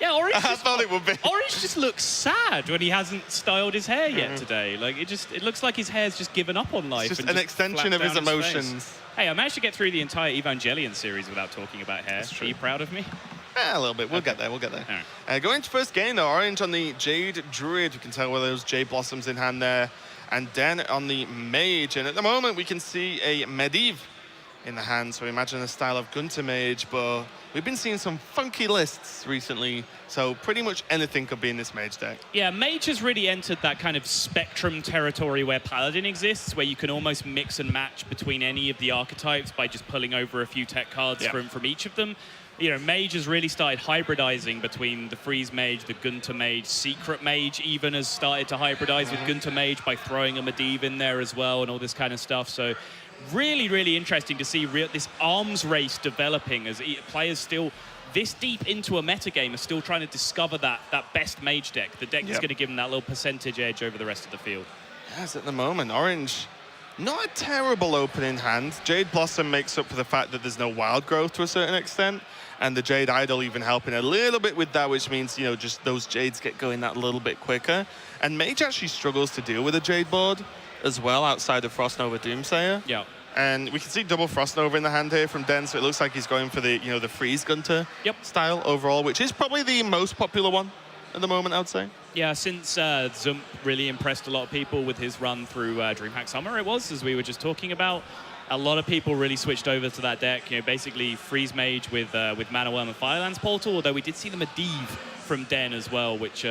Yeah, Orange. I thought it would be. Orange just looks sad when he hasn't styled his hair yet today. Like it looks like his hair's just given up on life. It's just an extension of his emotions. Hey, I managed to get through the entire Evangelion series without talking about hair. Are you proud of me? Yeah, a little bit. We'll get there. We'll get there. Right. Going to first game, though. Orange on the Jade Druid. You can tell where those Jade Blossoms in hand there. And Den on the Mage. And at the moment, we can see a Medivh in the hand. So imagine a style of Gunter Mage. But we've been seeing some funky lists recently. So pretty much anything could be in this Mage deck. Yeah, Mage has really entered that kind of spectrum territory where Paladin exists, where you can almost mix and match between any of the archetypes by just pulling over a few tech cards from each of them. You know, Mage has really started hybridizing between the Freeze Mage, the Gunter Mage. Secret Mage even has started to hybridize with Gunter Mage by throwing a Medivh in there as well and all this kind of stuff. So really, really interesting to see this arms race developing as players still this deep into a metagame are still trying to discover that best Mage deck. The deck is going to give them that little percentage edge over the rest of the field. Yes, at the moment, Orange, not a terrible opening hand. Jade Blossom makes up for the fact that there's no wild growth to a certain extent. And the Jade Idol even helping a little bit with that, which means, you know, just those Jades get going that little bit quicker. And Mage actually struggles to deal with a Jade board as well outside of Frost Nova Doomsayer. Yeah. And we can see double Frost Nova in the hand here from Den, so it looks like he's going for the, you know, the Freeze Gunter style overall, which is probably the most popular one at the moment, I would say. Yeah, since Zump really impressed a lot of people with his run through DreamHack Summer, it was, as we were just talking about. A lot of people really switched over to that deck, you know, basically Freeze Mage with Mana Worm and Firelands Portal, although we did see the Medivh from Den as well, which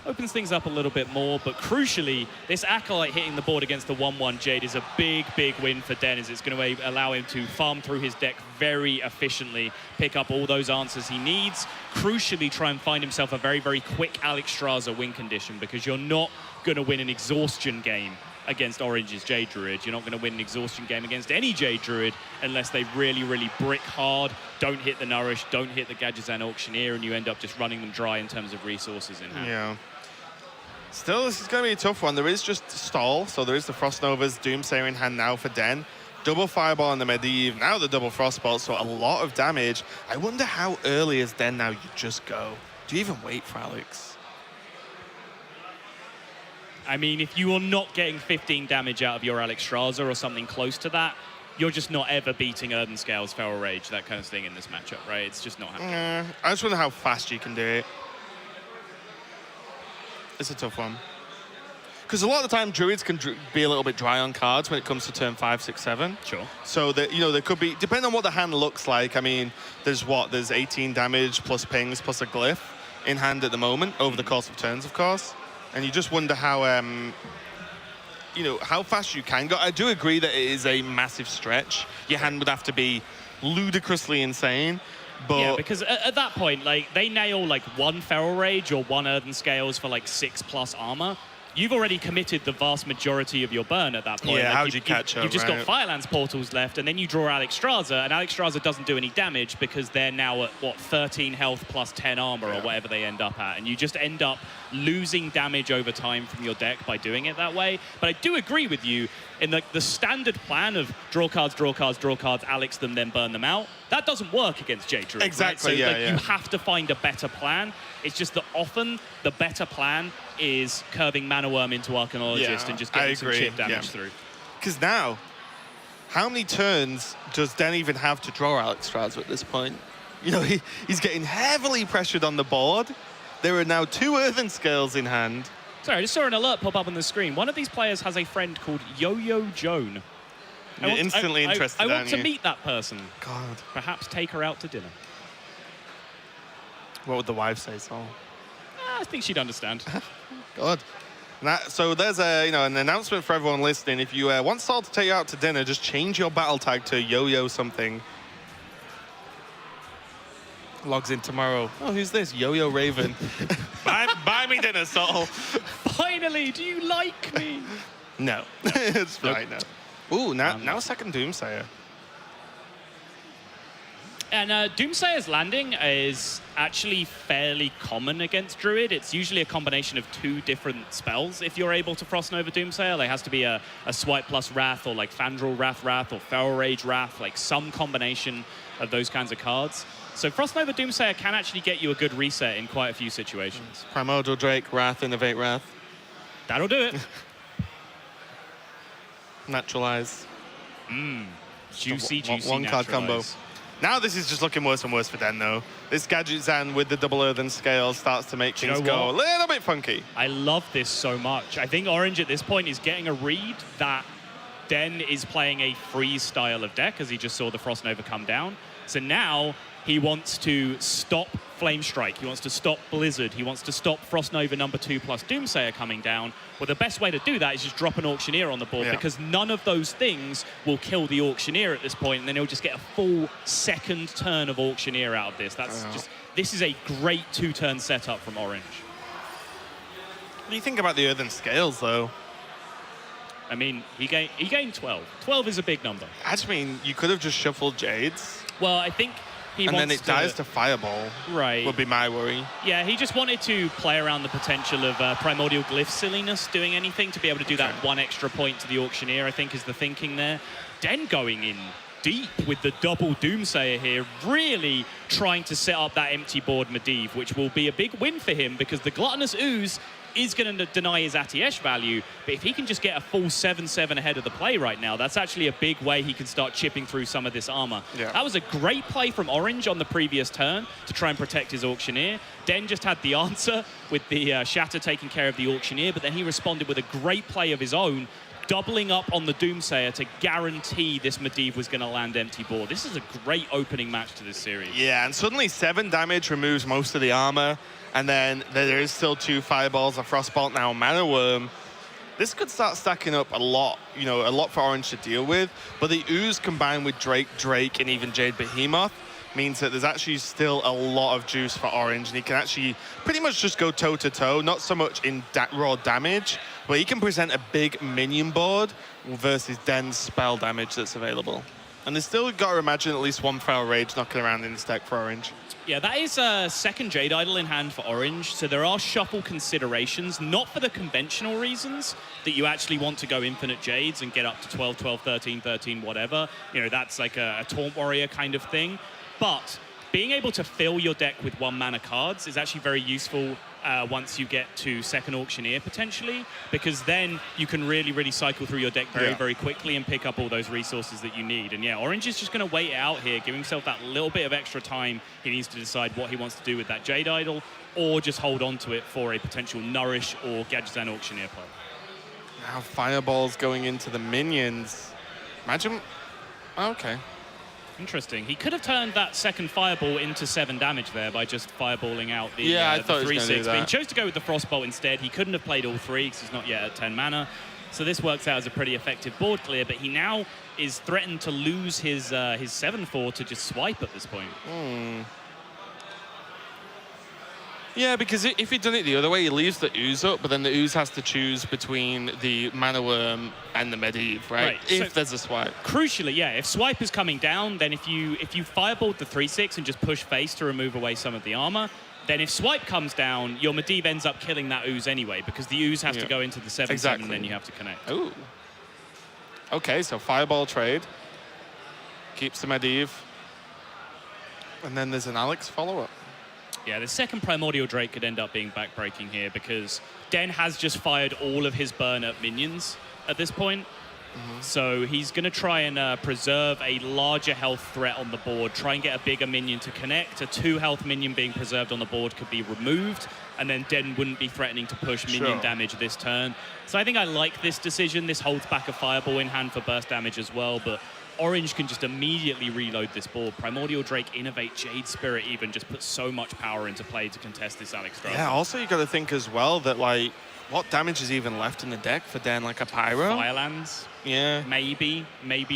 opens things up a little bit more. But crucially, this Acolyte hitting the board against the 1/1 Jade is a big, big win for Den, as it's going to allow him to farm through his deck very efficiently, pick up all those answers he needs, crucially try and find himself a very, very quick Alexstrasza win condition, because you're not going to win an exhaustion game against Orange's Jade Druid. You're not going to win an exhaustion game against any Jade Druid unless they really, really brick hard, don't hit the Nourish, don't hit the Gadgetzan Auctioneer, and you end up just running them dry in terms of resources in hand. Yeah. Still, this is going to be a tough one. There is just stall, so there is the Frost Nova's Doomsayer in hand now for Den. Double Fireball on the Medivh, now the double Frostbolt, so a lot of damage. I wonder how early is Den now you just go? Do you even wait for Alex? I mean, if you are not getting 15 damage out of your Alexstrasza or something close to that, you're just not ever beating Earthen Scales, Feral Rage, that kind of thing in this matchup, right? It's just not happening. I just wonder how fast you can do it. It's a tough one. Because a lot of the time, Druids can be a little bit dry on cards when it comes to turn 5, 6, 7. Sure. So, that, you know, there could be, depending on what the hand looks like, I mean, there's 18 damage plus pings plus a glyph in hand at the moment, over the course of turns, of course. And you just wonder how, you know, how fast you can go. I do agree that it is a massive stretch. Your hand would have to be ludicrously insane. But yeah, because at that point, like, they nail like 1 Feral Rage or 1 Earthen Scales for like 6+ armor. You've already committed the vast majority of your burn at that point. Yeah, like, how do you catch up, You've just right? got Firelands Portals left, and then you draw Alexstrasza, and Alexstrasza doesn't do any damage because they're now at, what, 13 health plus 10 armor or whatever they end up at. And you just end up losing damage over time from your deck by doing it that way. But I do agree with you in the standard plan of draw cards, draw cards, draw cards, Alex them, then burn them out. That doesn't work against Jade Druid. Exactly, right? So yeah. You have to find a better plan. It's just that often the better plan is curving Mana Worm into Arcanologist and just getting some chip damage through. Because now, how many turns does Den even have to draw Alexstrasza at this point? You know, he's getting heavily pressured on the board. There are now 2 Earthen Scales in hand. Sorry, I just saw an alert pop up on the screen. One of these players has a friend called Yo-Yo Joan. You're instantly interested, I want to meet that person. God. Perhaps take her out to dinner. What would the wife say, Saul? I think she'd understand. God. So there's an announcement for everyone listening. If you want Saul to take you out to dinner, just change your battle tag to Yo-Yo something. Logs in tomorrow. Oh, who's this? Yo-Yo Raven. buy me dinner, Saul. Finally, do you like me? No. It's right now. Ooh, now second Doomsayer. And Doomsayer's landing is actually fairly common against Druid. It's usually a combination of 2 different spells. If you're able to Frost Nova Doomsayer, there has to be a Swipe plus Wrath, or like Fandral Wrath or Feral Rage Wrath, like some combination of those kinds of cards. So Frostnova Doomsayer can actually get you a good reset in quite a few situations. Primordial Drake, Wrath, Innovate Wrath. That'll do it. Naturalize. Juicy One card combo. Naturalize. Now this is just looking worse and worse for Den, though. This Gadget Zan with the double earthen scale starts to make things go a little bit funky. I love this so much. I think Orange at this point is getting a read that Den is playing a freeze style of deck, as he just saw the Frostnova come down. So now he wants to stop Flame Strike. He wants to stop Blizzard. He wants to stop Frostnova #2 plus Doomsayer coming down. Well, the best way to do that is just drop an Auctioneer on the board, because none of those things will kill the Auctioneer at this point, and then he'll just get a full second turn of Auctioneer out of this. This is a great two-turn setup from Orange. What do you think about the earthen scales, though? I mean, he gained 12. 12 is a big number. I just mean, you could have just shuffled Jades. Well, I think he and wants then it dies to Fireball. Right. Would be my worry. Yeah, he just wanted to play around the potential of Primordial Glyph silliness, doing anything to be able to do that one extra point to the Auctioneer, I think is the thinking there. Den going in deep with the double Doomsayer here, really trying to set up that empty board Medivh, which will be a big win for him because the Gluttonous Ooze is going to deny his Atiesh value, but if he can just get a full 7-7 ahead of the play right now, that's actually a big way he can start chipping through some of this armor. Yeah. That was a great play from Orange on the previous turn to try and protect his Auctioneer. Den just had the answer with the Shatter taking care of the Auctioneer, but then he responded with a great play of his own, doubling up on the Doomsayer to guarantee this Medivh was going to land empty board. This is a great opening match to this series. Yeah, and suddenly 7 damage removes most of the armor, and then there is still 2 Fireballs, a Frostbolt, now a Mana Worm. This could start stacking up a lot, a lot for Orange to deal with, but the Ooze combined with Drake, and even Jade Behemoth means that there's actually still a lot of juice for Orange, and he can actually pretty much just go toe-to-toe, not so much in raw damage, but he can present a big minion board versus Den's spell damage that's available. And there's still got to imagine at least 1 Feral Rage knocking around in this deck for Orange. Yeah, that is a second Jade Idol in hand for Orange, so there are shuffle considerations, not for the conventional reasons that you actually want to go infinite Jades and get up to 12, 12, 13, 13, whatever. That's like a Taunt Warrior kind of thing. But being able to fill your deck with 1-mana cards is actually very useful once you get to second Auctioneer, potentially, because then you can really, really cycle through your deck very, very quickly and pick up all those resources that you need. And yeah, Orange is just going to wait it out here, give himself that little bit of extra time. He needs to decide what he wants to do with that Jade Idol, or just hold on to it for a potential Nourish or Gadgetzan Auctioneer play. Now Fireballs going into the minions. Imagine... Okay. Interesting. He could have turned that second Fireball into 7 damage there by just fireballing out the, I the thought 3/6. But he that. chose to go with the Frostbolt instead. He couldn't have played all 3 because he's not yet at 10 mana. So this works out as a pretty effective board clear, but he now is threatened to lose his 7/4 to just swipe at this point. Yeah, because if he'd done it the other way, he leaves the Ooze up, but then the Ooze has to choose between the Mana Worm and the Medivh, right? If there's a swipe. Crucially, yeah, if swipe is coming down, then if you fireballed the 3/6 and just push face to remove away some of the armor, then if swipe comes down, your Medivh ends up killing that Ooze anyway, because the Ooze has to go into the 7/7 and then you have to connect. Ooh. Okay, so Fireball trade. Keeps the Medivh. And then there's an Alex follow-up. Yeah, the second Primordial Drake could end up being backbreaking here because Den has just fired all of his burn at minions at this point. So he's going to try and preserve a larger health threat on the board, try and get a bigger minion to connect. A 2-health minion being preserved on the board could be removed, and then Den wouldn't be threatening to push minion damage this turn. So I think I like this decision. This holds back a Fireball in hand for burst damage as well, but Orange can just immediately reload this board. Primordial Drake, Innovate, Jade Spirit even just puts so much power into play to contest this Alex Strasser. Yeah, also you got to think as well that, like, what damage is even left in the deck for Den? Like a Pyro? Firelands? Yeah. Maybe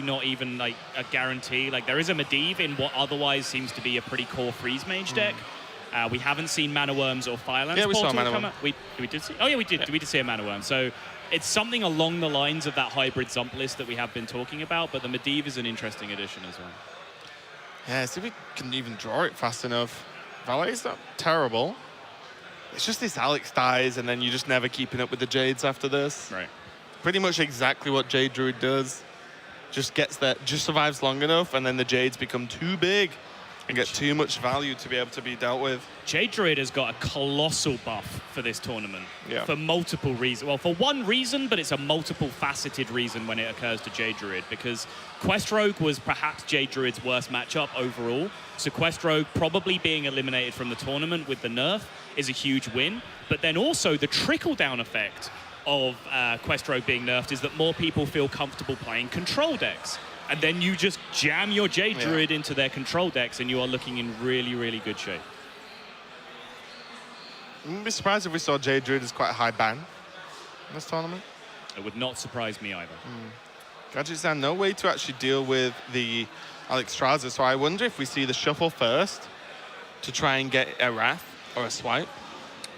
not even like a guarantee. Like there is a Medivh in what otherwise seems to be a pretty core Freeze Mage deck. We haven't seen Mana Worms or Firelands. Yeah, we saw a Mana Worm. We did see. Oh yeah, we did. We did see a Mana Worm. So it's something along the lines of that hybrid Zump list that we have been talking about. But the Medivh is an interesting addition as well. Yeah, see if we can even draw it fast enough. Valet's not terrible. It's just this Alex dies, and then you're just never keeping up with the Jades after this. Right. Pretty much exactly what Jade Druid does. just gets there, just survives long enough, and then the Jades become too big and get too much value to be able to be dealt with. Jade Druid has got a colossal buff for this tournament for multiple reasons. Well, for one reason, but it's a multiple faceted reason when it occurs to Jade Druid, because Quest Rogue was perhaps Jade Druid's worst matchup overall. So Quest Rogue probably being eliminated from the tournament with the nerf is a huge win. But then also the trickle-down effect of Quest Rogue being nerfed is that more people feel comfortable playing control decks. And then you just jam your Jade Druid into their control decks and you are looking in really, really good shape. I wouldn't be surprised if we saw Jade Druid as quite a high ban in this tournament. It would not surprise me either. Gadget's no way to actually deal with the Alexstrasza, so I wonder if we see the shuffle first to try and get a Wrath or a Swipe.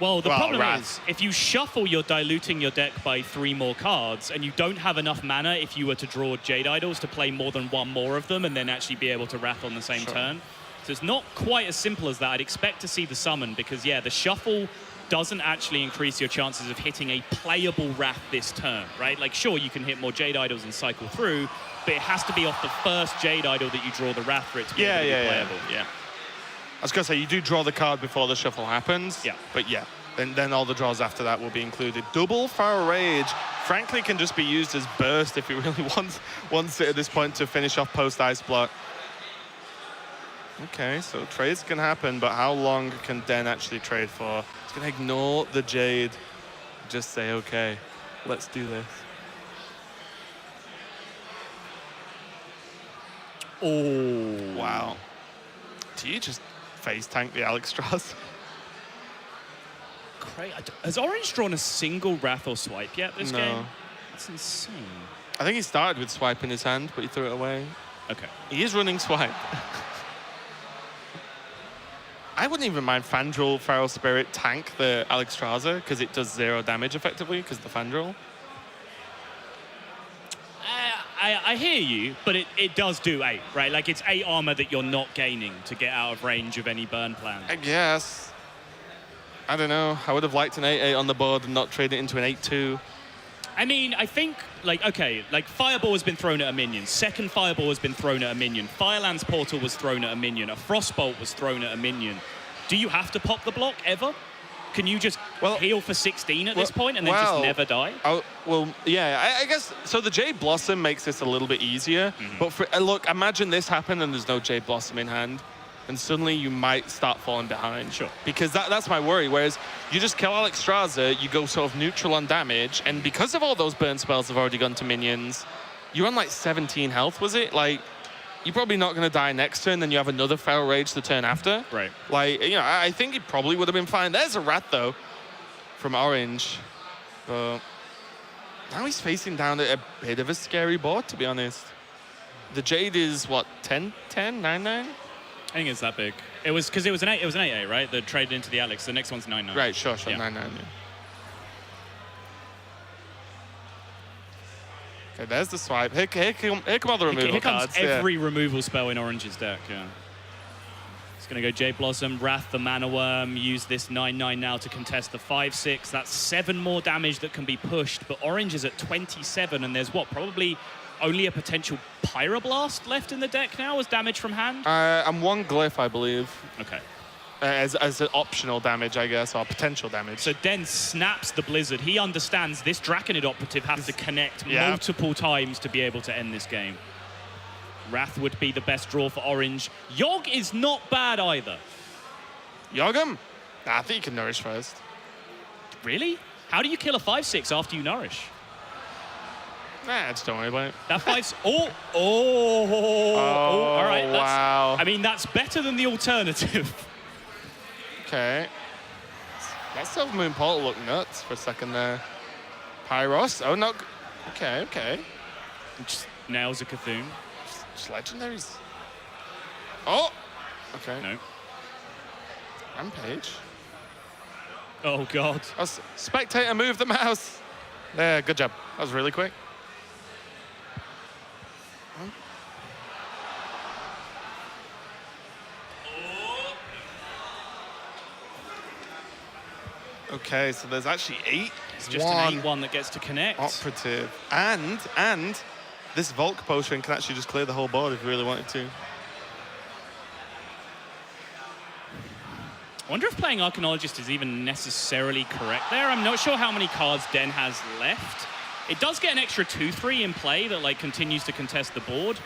Well, the problem is, if you shuffle, you're diluting your deck by 3 more cards, and you don't have enough mana if you were to draw Jade Idols to play more than 1 more of them and then actually be able to Wrath on the same turn. So it's not quite as simple as that. I'd expect to see the summon because, yeah, the shuffle doesn't actually increase your chances of hitting a playable Wrath this turn, right? Like, sure, you can hit more Jade Idols and cycle through, but it has to be off the first Jade Idol that you draw the Wrath for it to be able to be playable. Yeah. I was going to say, you do draw the card before the shuffle happens. Yeah. But yeah, then all the draws after that will be included. Double Feral Rage, frankly, can just be used as burst if he really wants it at this point to finish off post-Ice Block. Okay, so trades can happen, but how long can Den actually trade for? He's going to ignore the Jade. Just say, okay, let's do this. Oh. Wow. Do you just face tank the Alexstrasza? Has Orange drawn a single Wrath or Swipe yet this game? No. That's insane. I think he started with Swipe in his hand, but he threw it away. Okay. He is running Swipe. I wouldn't even mind Fandral Feral Spirit tank the Alexstrasza because it does 0 damage effectively because the Fandral. I hear you, but it does do 8, right? Like, it's 8 armor that you're not gaining to get out of range of any burn plan. I guess. I don't know. I would have liked an 8-8 on the board and not trade it into an 8-2. I mean, I think, like, okay, like, Fireball has been thrown at a minion. Second Fireball has been thrown at a minion. Fireland's Portal was thrown at a minion. A Frostbolt was thrown at a minion. Do you have to pop the block ever? Can you just heal for 16 at this point and then just never die? I guess, so the Jade Blossom makes this a little bit easier. But look, imagine this happened and there's no Jade Blossom in hand. And suddenly you might start falling behind. Sure. Because that's my worry. Whereas you just kill Alexstrasza, you go sort of neutral on damage, and because of all those burn spells have already gone to minions, you're on like 17 health, was it? Like, you're probably not going to die next turn, then you have another Feral Rage the turn after. Right. Like, you know, I think he probably would have been fine. There's a Rat, though, from Orange. But now he's facing down a bit of a scary board, to be honest. The Jade is, what, 10-10, 9-9? I think it's that big. It was because it was an 8-8, right? That traded into the Alex. The next one's 9-9. Right, sure, 9-9. Yeah. Okay, there's the swipe. Here come all the removal cards. Here comes every removal spell in Orange's deck. Yeah. It's going to go Jade Blossom, Wrath, the Mana Worm. Use this 9-9 now to contest the 5-6. That's 7 more damage that can be pushed. But Orange is at 27, and there's what, probably only a potential Pyroblast left in the deck now as damage from hand? And 1 Glyph, I believe. Okay. As an optional damage, I guess, or potential damage. So Den snaps the Blizzard. He understands this Draconid Operative has to connect multiple times to be able to end this game. Wrath would be the best draw for Orange. Yogg is not bad either. Yogg him? Nah, I think you can Nourish first. Really? How do you kill a 5-6 after you Nourish? Nah, just don't worry about it. That 5... all right. Wow. I mean, that's better than the alternative. Okay. That Silver Moon Portal looked nuts for a second there. Pyros? Oh, no. Okay. Just nails a Cthulhu. Just legendaries. Oh! Okay. No. Rampage. Oh, God. Oh, spectator, move the mouse. There, good job. That was really quick. Okay, so there's actually 8. It's just an 8-1 that gets to connect. Operative. And this Volk potion can actually just clear the whole board if you really wanted to. I wonder if playing Archaeologist is even necessarily correct there. I'm not sure how many cards Den has left. It does get an extra 2-3 in play that like continues to contest the board,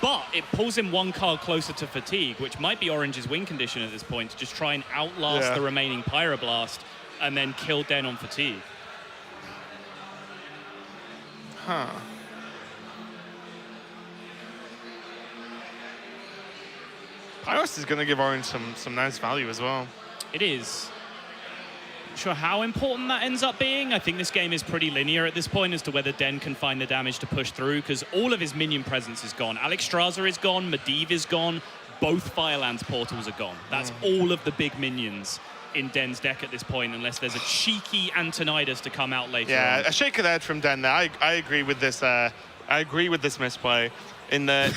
but it pulls him one card closer to Fatigue, which might be Orange's win condition at this point, to just try and outlast the remaining Pyroblast and then kill Den on Fatigue. Huh. Pyros is going to give Orange some nice value as well. It is. Not sure how important that ends up being. I think this game is pretty linear at this point as to whether Den can find the damage to push through, because all of his minion presence is gone. Alexstrasza is gone, Medivh is gone, both Firelands portals are gone. That's all of the big minions in Den's deck at this point, unless there's a cheeky Antonidas to come out later on. Yeah, a shake of the head from Den there. I agree with this. I agree with this misplay. In that,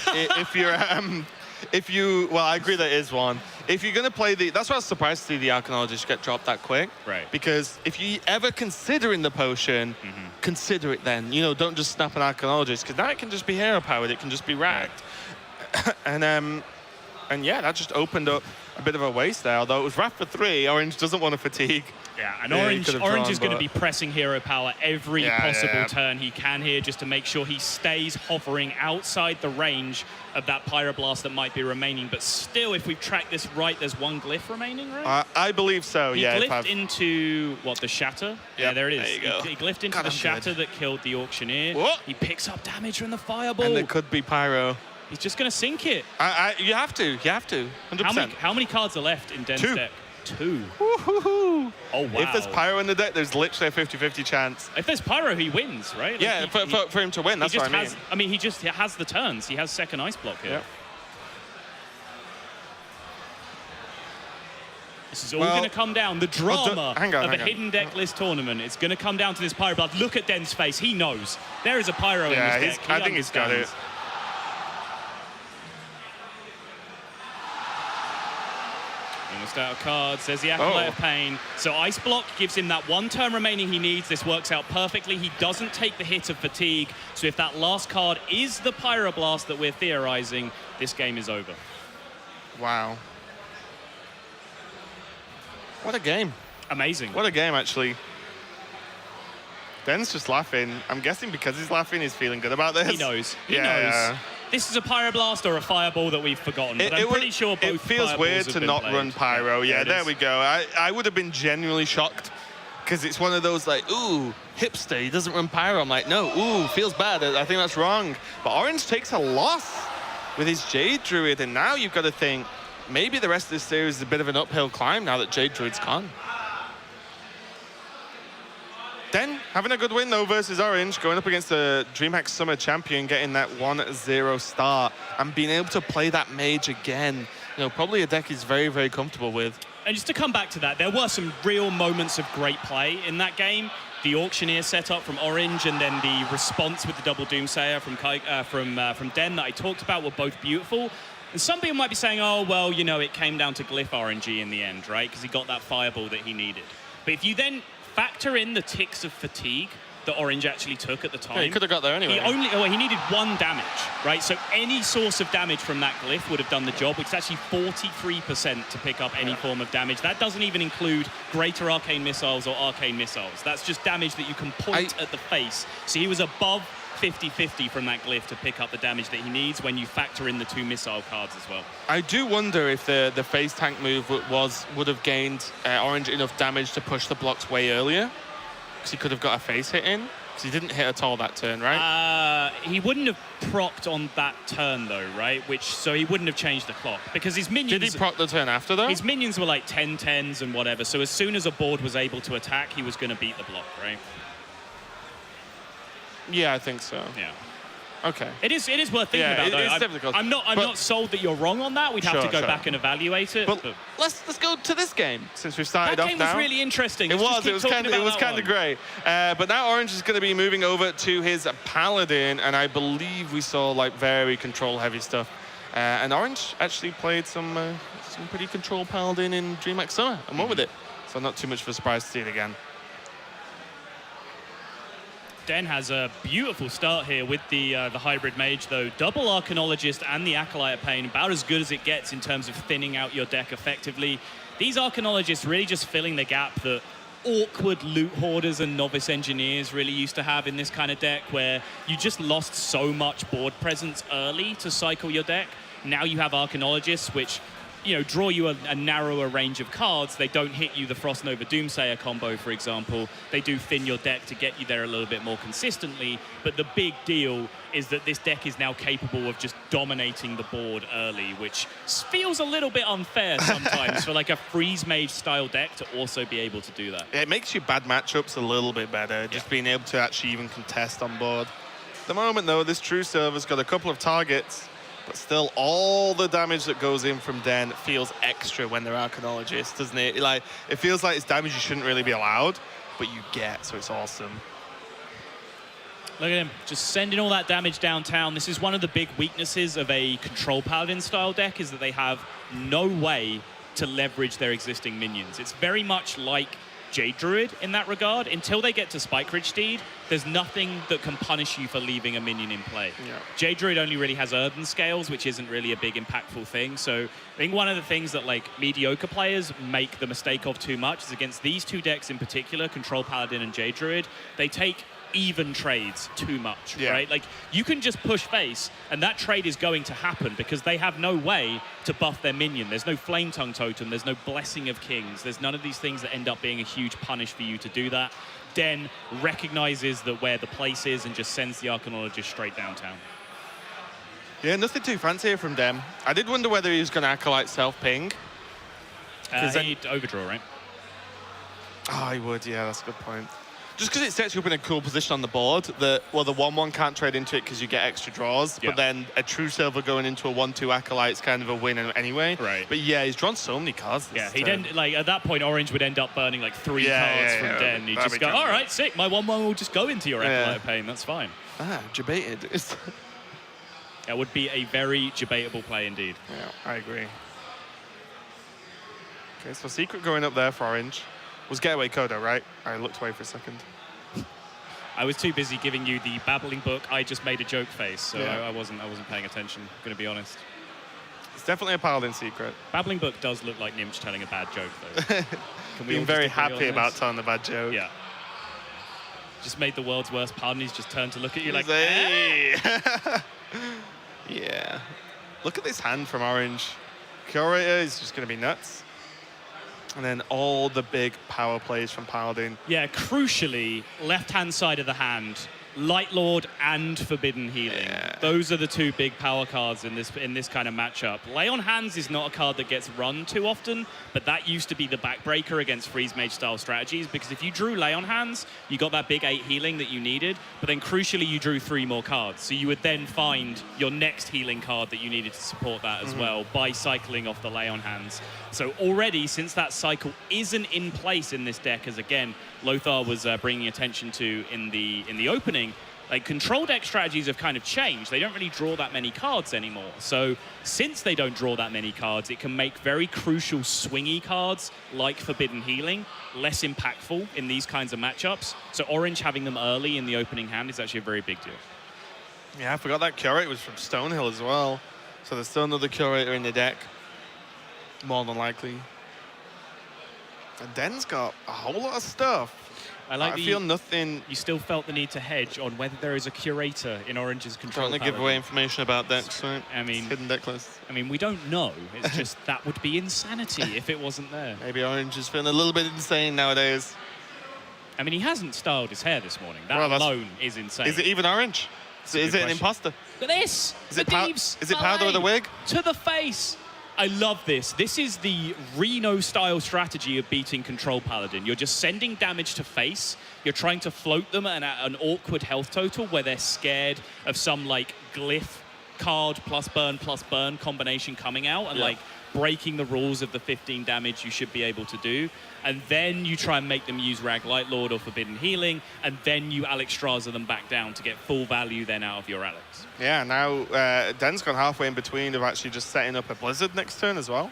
well, I agree there is one. If you're going to play that's why I was surprised to see the Archaeologist get dropped that quick. Right. Because if you ever considering the potion, consider it then. You know, don't just snap an Archaeologist, because now it can just be hero powered. It can just be racked. And yeah, that just opened up a bit of a waste there. Although it was wrapped for 3, Orange doesn't want to fatigue. Yeah, and Orange is going to be pressing hero power every possible turn he can here, just to make sure he stays hovering outside the range of that Pyroblast that might be remaining. But still, if we've tracked this right, there's one glyph remaining, right? I believe so, he yeah. He glyphed into, what, the Shatter? Yeah, there it is. There you go. He glyphed into the Shatter that killed the Auctioneer. What? He picks up damage from the Fireball. And there could be Pyro. He's just going to sink it. You have to. You have to. 100%. How many cards are left in Den's deck? 2. Woohoo! Oh, wow. If there's Pyro in the deck, there's literally a 50-50 chance. If there's Pyro, he wins, right? Like for him to win, that's what I mean. He just has the turns. He has second Ice Block here. Yep. This is all going to come down. The drama of a hidden deck Oh. list tournament. It's going to come down to this Pyroblast. Look at Den's face. He knows. There is a Pyro in this deck. I think he's got it. Almost out of cards. There's the Acolyte of Pain. So Ice Block gives him that 1 turn remaining he needs. This works out perfectly. He doesn't take the hit of Fatigue. So if that last card is the Pyroblast that we're theorizing, this game is over. Wow. What a game. Amazing. What a game, actually. Den's just laughing. I'm guessing because he's laughing, he's feeling good about this. He knows. He knows. This is a Pyroblast or a Fireball that we've forgotten, but I'm pretty sure both. It feels weird to not run Pyro. Yeah, there we go. I would have been genuinely shocked, because it's one of those like, ooh, hipster, he doesn't run Pyro. I'm like, no, ooh, feels bad. I think that's wrong. But Orange takes a loss with his Jade Druid, and now you've got to think, maybe the rest of this series is a bit of an uphill climb now that Jade Druid's gone. Den having a good win, though, versus Orange, going up against the DreamHack Summer champion, getting that 1-0 start and being able to play that mage again. You know, probably a deck he's very, very comfortable with. And just to come back to that, there were some real moments of great play in that game. The Auctioneer setup from Orange and then the response with the double Doomsayer from Den that I talked about were both beautiful. And some people might be saying, oh, well, you know, it came down to Glyph RNG in the end, right? Because he got that Fireball that he needed. But if you then factor in the ticks of fatigue that Orange actually took at the time. Yeah, he could have got there anyway. He needed 1 damage, right? So any source of damage from that glyph would have done the job, which is actually 43% to pick up any form of damage. That doesn't even include greater arcane missiles or arcane missiles. That's just damage that you can point at the face. So he was above 50-50 from that glyph to pick up the damage that he needs when you factor in the 2 missile cards as well. I do wonder if the phase tank move would have gained Orange enough damage to push the blocks way earlier, because he could have got a face hit in, because he didn't hit at all that turn, right? He wouldn't have procced on that turn though, right? So he wouldn't have changed the clock, because his minions... Did he proc the turn after though? His minions were like 10-10s and whatever, so as soon as a board was able to attack, he was going to beat the block, right? Yeah, I think so. Yeah. Okay. It is worth thinking about, though. It's difficult. I'm not sold that you're wrong on that. We'd have to go back and evaluate it. But let's go to this game, since we've started off now. That game was really interesting. It was kind of great. But now Orange is going to be moving over to his Paladin, and I believe we saw like very control-heavy stuff. And Orange actually played some pretty control Paladin in DreamHack Summer, and went with it. So not too much of a surprise to see it again. Den has a beautiful start here with the hybrid mage, though. Double Arcanologist and the Acolyte of Pain, about as good as it gets in terms of thinning out your deck effectively. These Arcanologists really just filling the gap that awkward loot hoarders and novice engineers really used to have in this kind of deck, where you just lost so much board presence early to cycle your deck. Now you have Arcanologists, which draw you a narrower range of cards. They don't hit you the Frost Nova Doomsayer combo, for example. They do thin your deck to get you there a little bit more consistently. But the big deal is that this deck is now capable of just dominating the board early, which feels a little bit unfair sometimes for like a freeze mage style deck to also be able to do that. It makes your bad matchups a little bit better, just being able to actually even contest on board. At the moment, though, this True Silver's got a couple of targets, but still, all the damage that goes in from Den feels extra when they're Arcanologists, doesn't it? Like, it feels like it's damage you shouldn't really be allowed, but you get, so it's awesome. Look at him, just sending all that damage downtown. This is one of the big weaknesses of a Control Paladin style deck, is that they have no way to leverage their existing minions. It's very much like Jade Druid in that regard. Until they get to Spike Ridge Steed, there's nothing that can punish you for leaving a minion in play. Yeah. Jade Druid only really has Earthen Scales, which isn't really a big impactful thing. So I think one of the things that like mediocre players make the mistake of too much is against these two decks in particular, Control Paladin and Jade Druid, they take even trades too much, right? Like, you can just push face and that trade is going to happen because they have no way to buff their minion. There's no Flame Tongue Totem, there's no Blessing of Kings, there's none of these things that end up being a huge punish for you to do that. Den recognizes that where the place is and just sends the Arcanologist straight downtown. Yeah, nothing too fancy here from Den. I did wonder whether he was going to Acolyte self-ping. He'd overdraw, right? Oh, he would, yeah, that's a good point. Just because it sets you up in a cool position on the board, that, well, the 1-1 can't trade into it because you get extra draws, but then a True Silver going into a 1-2 Acolyte's kind of a win anyway. Right. But yeah, he's drawn so many cards this turn. Like, at that point, Orange would end up burning like 3 cards from Den. You'd just go, all right, sick, my 1-1 will just go into your Acolyte of Pain, that's fine. Ah, debated. That would be a very debatable play indeed. Yeah, I agree. Okay, so Secret going up there for Orange. Was Getaway Kodo, right? I looked away for a second. I was too busy giving you the babbling book. I just made a joke face, so I wasn't paying attention. I'm going to be honest. It's definitely a Paladin secret. Babbling book does look like Nimch telling a bad joke, though. Can we Being very happy about telling a bad joke. Yeah. Just made the world's worst pun. He's just turned to look at you like, hey. Yeah. Look at this hand from Orange. Curator is just going to be nuts. And then all the big power plays from Paladin. Yeah, crucially, left-hand side of the hand, Light Lord and Forbidden Healing. Yeah. Those are the two big power cards in this kind of matchup. Lay on Hands is not a card that gets run too often, but that used to be the backbreaker against Freeze Mage style strategies, because if you drew Lay on Hands, you got that big 8 healing that you needed, but then crucially you drew 3 more cards. So you would then find your next healing card that you needed to support that as well by cycling off the Lay on Hands. So already, since that cycle isn't in place in this deck, as again, Lothar was bringing attention to in the opening, like, control deck strategies have kind of changed. They don't really draw that many cards anymore. So since they don't draw that many cards, it can make very crucial swingy cards like Forbidden Healing less impactful in these kinds of matchups. So Orange having them early in the opening hand is actually a very big deal. Yeah, I forgot that Curator was from Stonehill as well. So there's still another Curator in the deck, more than likely. And Den's got a whole lot of stuff. I feel nothing. You still felt the need to hedge on whether there is a Curator in Orange's control. Don't give away information about decks, right? I mean, it's hidden deck list. I mean, we don't know. It's just that would be insanity if it wasn't there. Maybe Orange is feeling a little bit insane nowadays. I mean, he hasn't styled his hair this morning. That alone is insane. Is it even orange? Is it an imposter? Look at this. Is it powder with a wig? To the face. I love this. This is the Reno-style strategy of beating Control Paladin. You're just sending damage to face. You're trying to float them at an awkward health total where they're scared of some, like, glyph card plus burn combination coming out and, like, breaking the rules of the 15 damage you should be able to do. And then you try and make them use Rag Light Lord or Forbidden Healing, and then you Alex Straza them back down to get full value then out of your Alex. Yeah, now Den's gone halfway in between of actually just setting up a Blizzard next turn as well.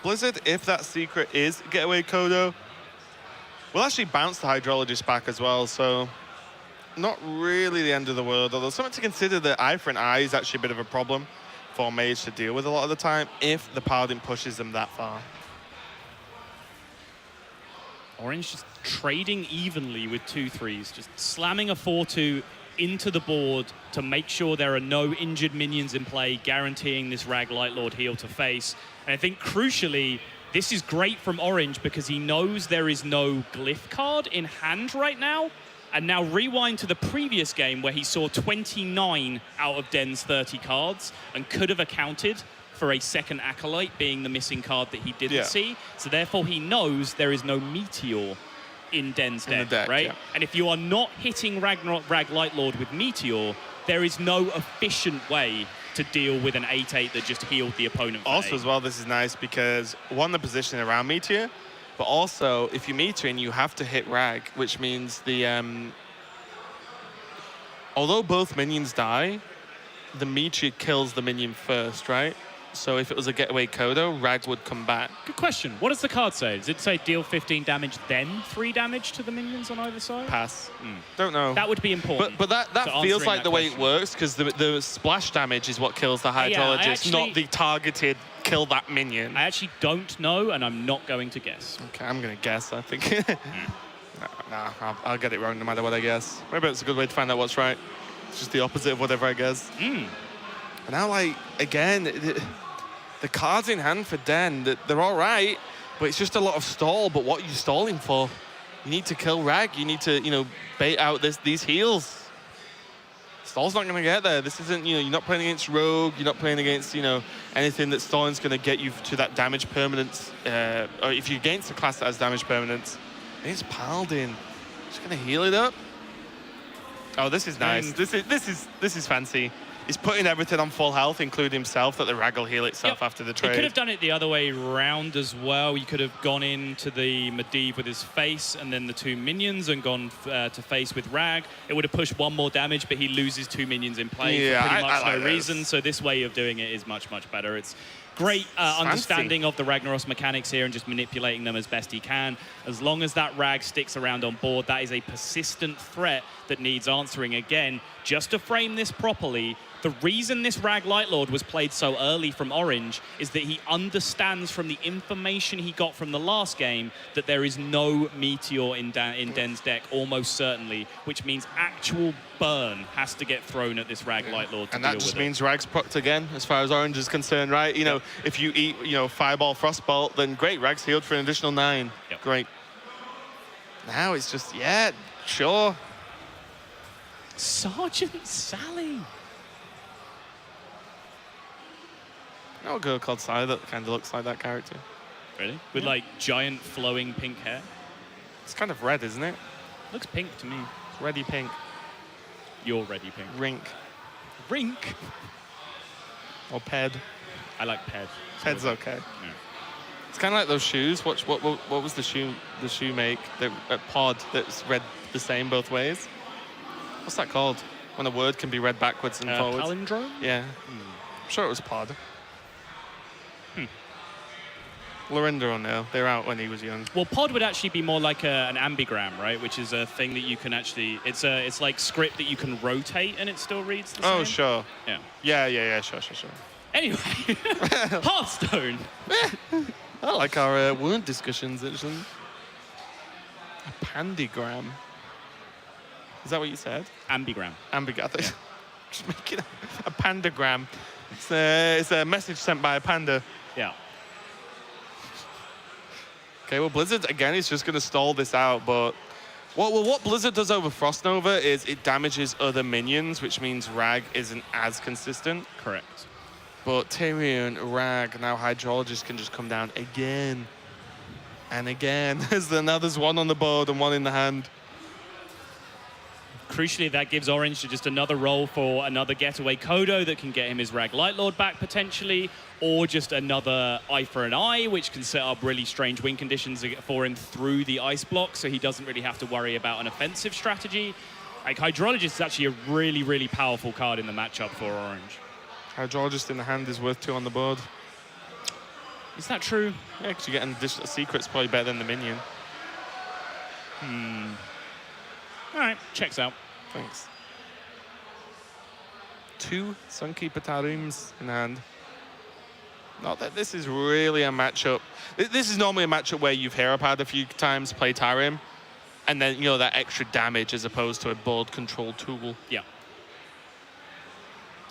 Blizzard, if that secret is Getaway Kodo, We'll actually bounce the Hydrologist back as well, so not really the end of the world, although something to consider that eye for an eye is actually a bit of a problem for mage to deal with a lot of the time if the paladin pushes them that far. Orange just trading evenly with 2/3s, just slamming a 4/2 into the board to make sure there are no injured minions in play, guaranteeing this Rag Lightlord heal to face. And I think crucially, this is great from Orange because he knows there is no glyph card in hand right now. And now rewind to the previous game where he saw 29 out of Den's 30 cards and could have accounted for a second Acolyte being the missing card that he didn't see. So therefore he knows there is no Meteor in Den's deck, right? Yeah. And if you are not hitting Rag Lightlord with Meteor, there is no efficient way to deal with an 8/8 that just healed the opponent. Also as well, this is nice because one, the positioning around Meteor, but also if you Meteor you have to hit Rag, which means the although both minions die, the Meteor kills the minion first, right? So if it was a getaway Kodo, Rag would come back. Good question. What does the card say? Does it say deal 15 damage, then 3 damage to the minions on either side? Pass. Don't know. That would be important. But that feels like the way it works, because the splash damage is what kills the Hydrologist, not the targeted kill that minion. I actually don't know, and I'm not going to guess. Okay, I'm going to guess, I think. Nah, I'll get it wrong no matter what I guess. Maybe it's a good way to find out what's right. It's just the opposite of whatever I guess. And now, like, again, the cards in hand for Den, they're all right, but it's just a lot of stall. But what are you stalling for? You need to kill Rag. You need to, you know, bait out these heals. Stall's not going to get there. This isn't, you know, you're not playing against Rogue. You're not playing against, you know, anything that stalling's going to get you to that damage permanence. Or if you're against a class that has damage permanence, it's Paladin. Just going to heal it up. Oh, this is nice. This is fancy. He's putting everything on full health, including himself, that the Rag will heal itself after the trade. He could have done it the other way round as well. You could have gone into the Medivh with his face and then the 2 minions and gone to face with Rag. It would have pushed 1 more damage, but he loses 2 minions in play for pretty much no reason. So this way of doing it is much, much better. It's great understanding of the Ragnaros mechanics here and just manipulating them as best he can. As long as that Rag sticks around on board, that is a persistent threat that needs answering. Again, just to frame this properly, the reason this Rag Lightlord was played so early from Orange is that he understands from the information he got from the last game that there is no Meteor in Den's deck, almost certainly, which means actual burn has to get thrown at this Rag Lightlord to and that just means Rag's procced again, as far as Orange is concerned, right? You know, if you eat, you know, Fireball, Frostbolt, then great, Rag's healed for an additional 9. Great. Now it's just, sure. Sergeant Sally. I know a girl called Sally that kind of looks like that character. Really? With like giant flowing pink hair? It's kind of red, isn't it? Looks pink to me. It's reddy pink. You're reddy pink. Rink. Rink? Or Ped. I like Ped. Ped's okay. Yeah. It's kind of like those shoes. What was the shoe make? The pod that's read the same both ways? What's that called? When a word can be read backwards and forwards? Palindrome? Yeah. I'm sure it was pod. Lorinda or no? They were out when he was young. Well, pod would actually be more like an ambigram, right? Which is a thing that you can actually... It's like script that you can rotate and it still reads the same. Oh, sure. Yeah. Sure. Anyway, Hearthstone. I like our word discussions, actually. A pandigram. Is that what you said? Ambigram. Ambigram. Just making a pandagram. It's a message sent by a panda. Yeah. Okay, well, Blizzard, again, is just going to stall this out, but... what Blizzard does over Frost Nova is it damages other minions, which means Rag isn't as consistent. Correct. But Tyrion, Rag, now Hydrologist can just come down again. And again. Now there's 1 on the board and 1 in the hand. Crucially, that gives Orange just another role for another getaway Kodo that can get him his Rag Lightlord back, potentially, or just another Eye for an Eye, which can set up really strange win conditions for him through the ice block, so he doesn't really have to worry about an offensive strategy. Like, Hydrologist is actually a really, really powerful card in the matchup for Orange. Hydrologist in the hand is worth 2 on the board. Is that true? Yeah, because you get an additional secret's probably better than the minion. All right, checks out. Thanks. 2 Sunkeeper Tarims in hand. Not that this is really a matchup. This is normally a matchup where you've hero pad a few times, play Tarim, and then, you know, that extra damage as opposed to a board control tool. Yeah.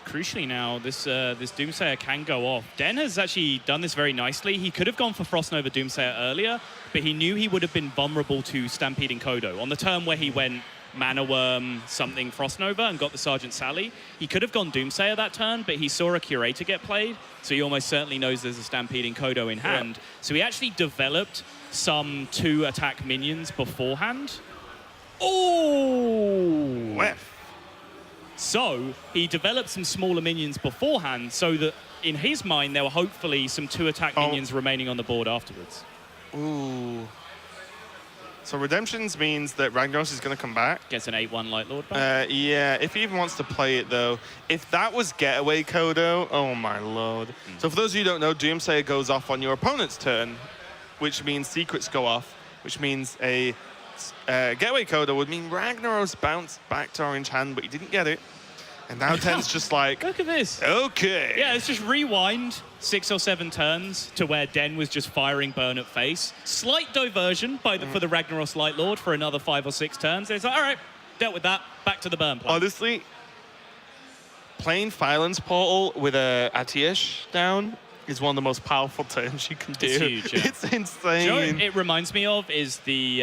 Crucially now, this Doomsayer can go off. Den has actually done this very nicely. He could have gone for Frostnova Doomsayer earlier, but he knew he would have been vulnerable to Stampeding Kodo. On the turn where he went Mana Worm something Frostnova and got the Sergeant Sally, he could have gone Doomsayer that turn, but he saw a Curator get played, so he almost certainly knows there's a Stampeding Kodo in hand. Yeah. So he actually developed some 2-attack minions beforehand. Oh! Whiff. So he developed some smaller minions beforehand so that in his mind there were hopefully some 2-attack minions remaining on the board afterwards. Ooh. So Redemptions means that Ragnaros is going to come back. Gets an 8-1 Light Lord back. Yeah, if he even wants to play it though. If that was Getaway Kodo, oh my lord. So for those of you who don't know, Doomsayer goes off on your opponent's turn, which means secrets go off, which means a Getaway Kodo would mean Ragnaros bounced back to orange hand, but he didn't get it. And now Ten's just like, look at this. Okay. Yeah, let's just rewind 6 or 7 turns to where Den was just firing burn at face. Slight diversion for the Ragnaros Light Lord for another 5 or 6 turns. It's like, all right, dealt with that. Back to the burn plan. Honestly, playing Violence Portal with a Atish down is one of the most powerful turns you can do. It's huge, yeah. It's insane. Do you know what it reminds me of is the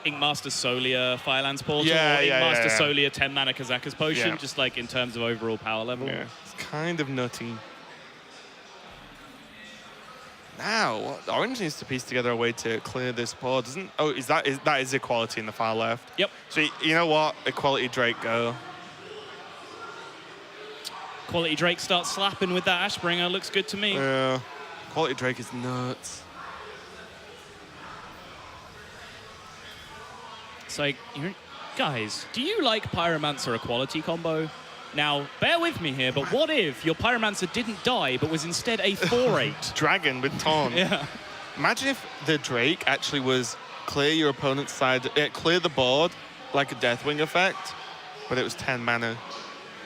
Inkmaster Solia Firelands Portal, Inkmaster Solia 10 mana Kazakus Potion, just like in terms of overall power level. Yeah, it's kind of nutty. Now, Orange needs to piece together a way to clear this board, doesn't? Oh, that is equality in the far left. Yep. So you know what? Equality Drake go. Quality Drake starts slapping with that Ashbringer. Looks good to me. Yeah. Quality Drake is nuts. It's like, guys, do you like Pyromancer Equality combo? Now, bear with me here, but what if your Pyromancer didn't die, but was instead a 4/8? Dragon with Taunt. Yeah. Imagine if the Drake actually was clear your opponent's side, clear the board like a Deathwing effect, but it was 10 mana.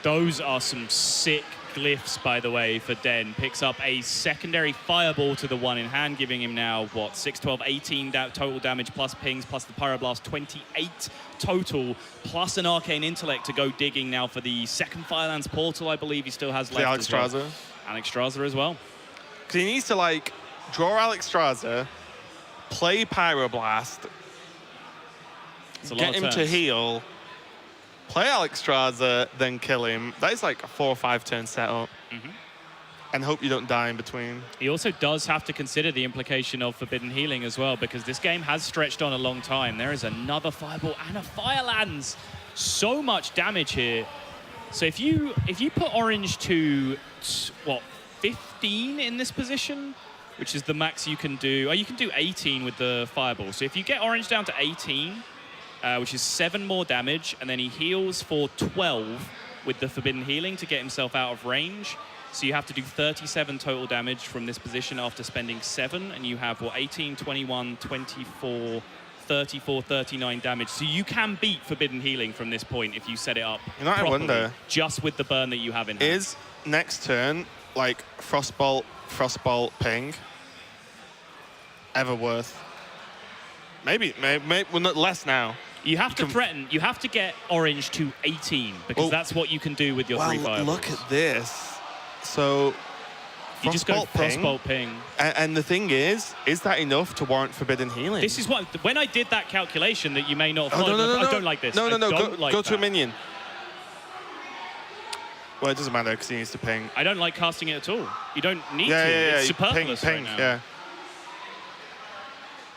Those are some sick glyphs, by the way, for Den. Picks up a secondary fireball to the 1 in hand, giving him now, what, 6, 12, 18 total damage plus pings, plus the Pyroblast, 28 total, plus an Arcane Intellect to go digging now for the second Firelands Portal, I believe he still has left. The Alexstrasza. Alexstrasza as well. Because he needs to, like, draw Alexstrasza, play Pyroblast, get him to heal, play Alexstrasza, then kill him. That is like a 4 or 5 turn setup. And hope you don't die in between. He also does have to consider the implication of Forbidden Healing as well, because this game has stretched on a long time. There is another Fireball and a Firelands. So much damage here. So if you put Orange to, what, 15 in this position, which is the max you can do. Oh, you can do 18 with the Fireball. So if you get Orange down to 18, which is 7 more damage, and then he heals for 12 with the Forbidden Healing to get himself out of range. So you have to do 37 total damage from this position after spending 7, and you have, what, 18, 21, 24, 34, 39 damage. So you can beat Forbidden Healing from this point if you set it up properly, I wonder, just with the burn that you have in hand. Is next turn, like, Frostbolt, Ping, ever worth? Maybe well, not less now. You have to threaten. You have to get Orange to 18 because that's what you can do with your 3 fireballs. Look at this. So you just go Frostbolt Ping. And the thing is that enough to warrant Forbidden Healing? This is what, when I did that calculation that you may not have followed, I don't like this. No. Go to a minion. Well, it doesn't matter because he needs to ping. I don't like casting it at all. You don't need to. It's superfluous ping, right now. Yeah.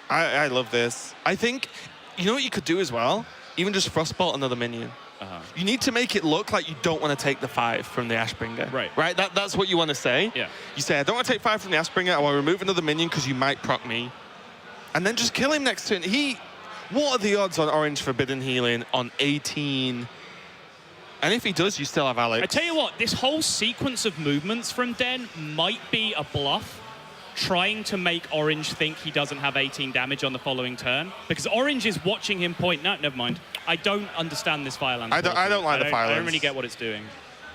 I love this. I think, you know what you could do as well? Even just Frostbolt another minion. You need to make it look like you don't want to take the 5 from the Ashbringer. Right? That's what you want to say. Yeah. You say, I don't want to take 5 from the Ashbringer. I want to remove another minion because you might proc me. And then just kill him next turn. What are the odds on Orange Forbidden Healing on 18? And if he does, you still have Alex. I tell you what, this whole sequence of movements from Den might be a bluff. trying to make orange think he doesn't have 18 damage on the following turn, because orange is watching him point. No, never mind. I don't understand this Firelands. I don't like the Firelands. I don't really get what it's doing.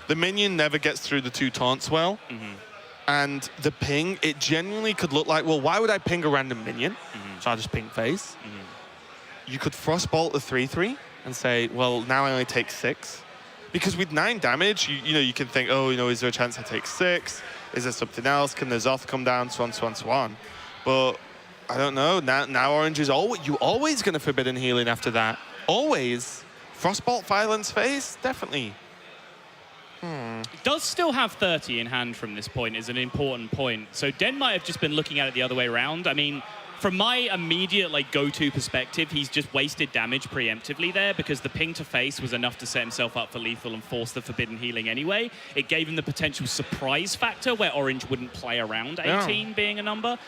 The minion never gets through the 2 taunts well. And the ping, it genuinely could look like, well, why would I ping a random minion? So I just ping face. You could Frostbolt the 3/3 and say, well, now I only take 6. Because with 9 damage, you know, you can think, oh, you know, is there a chance I take 6? Is there something else? Can the Zoth come down? So on, so on, so on. But I don't know. Now orange is always going to Forbidden Healing after that. Always. Frostbolt Violence face? Definitely. It does still have 30 in hand from this point, is an important point. So Den might have just been looking at it the other way around. I mean, from my immediate go-to perspective, he's just wasted damage preemptively there because the ping to face was enough to set himself up for lethal and force the Forbidden Healing anyway. It gave him the potential surprise factor where orange wouldn't play around 18 being a number.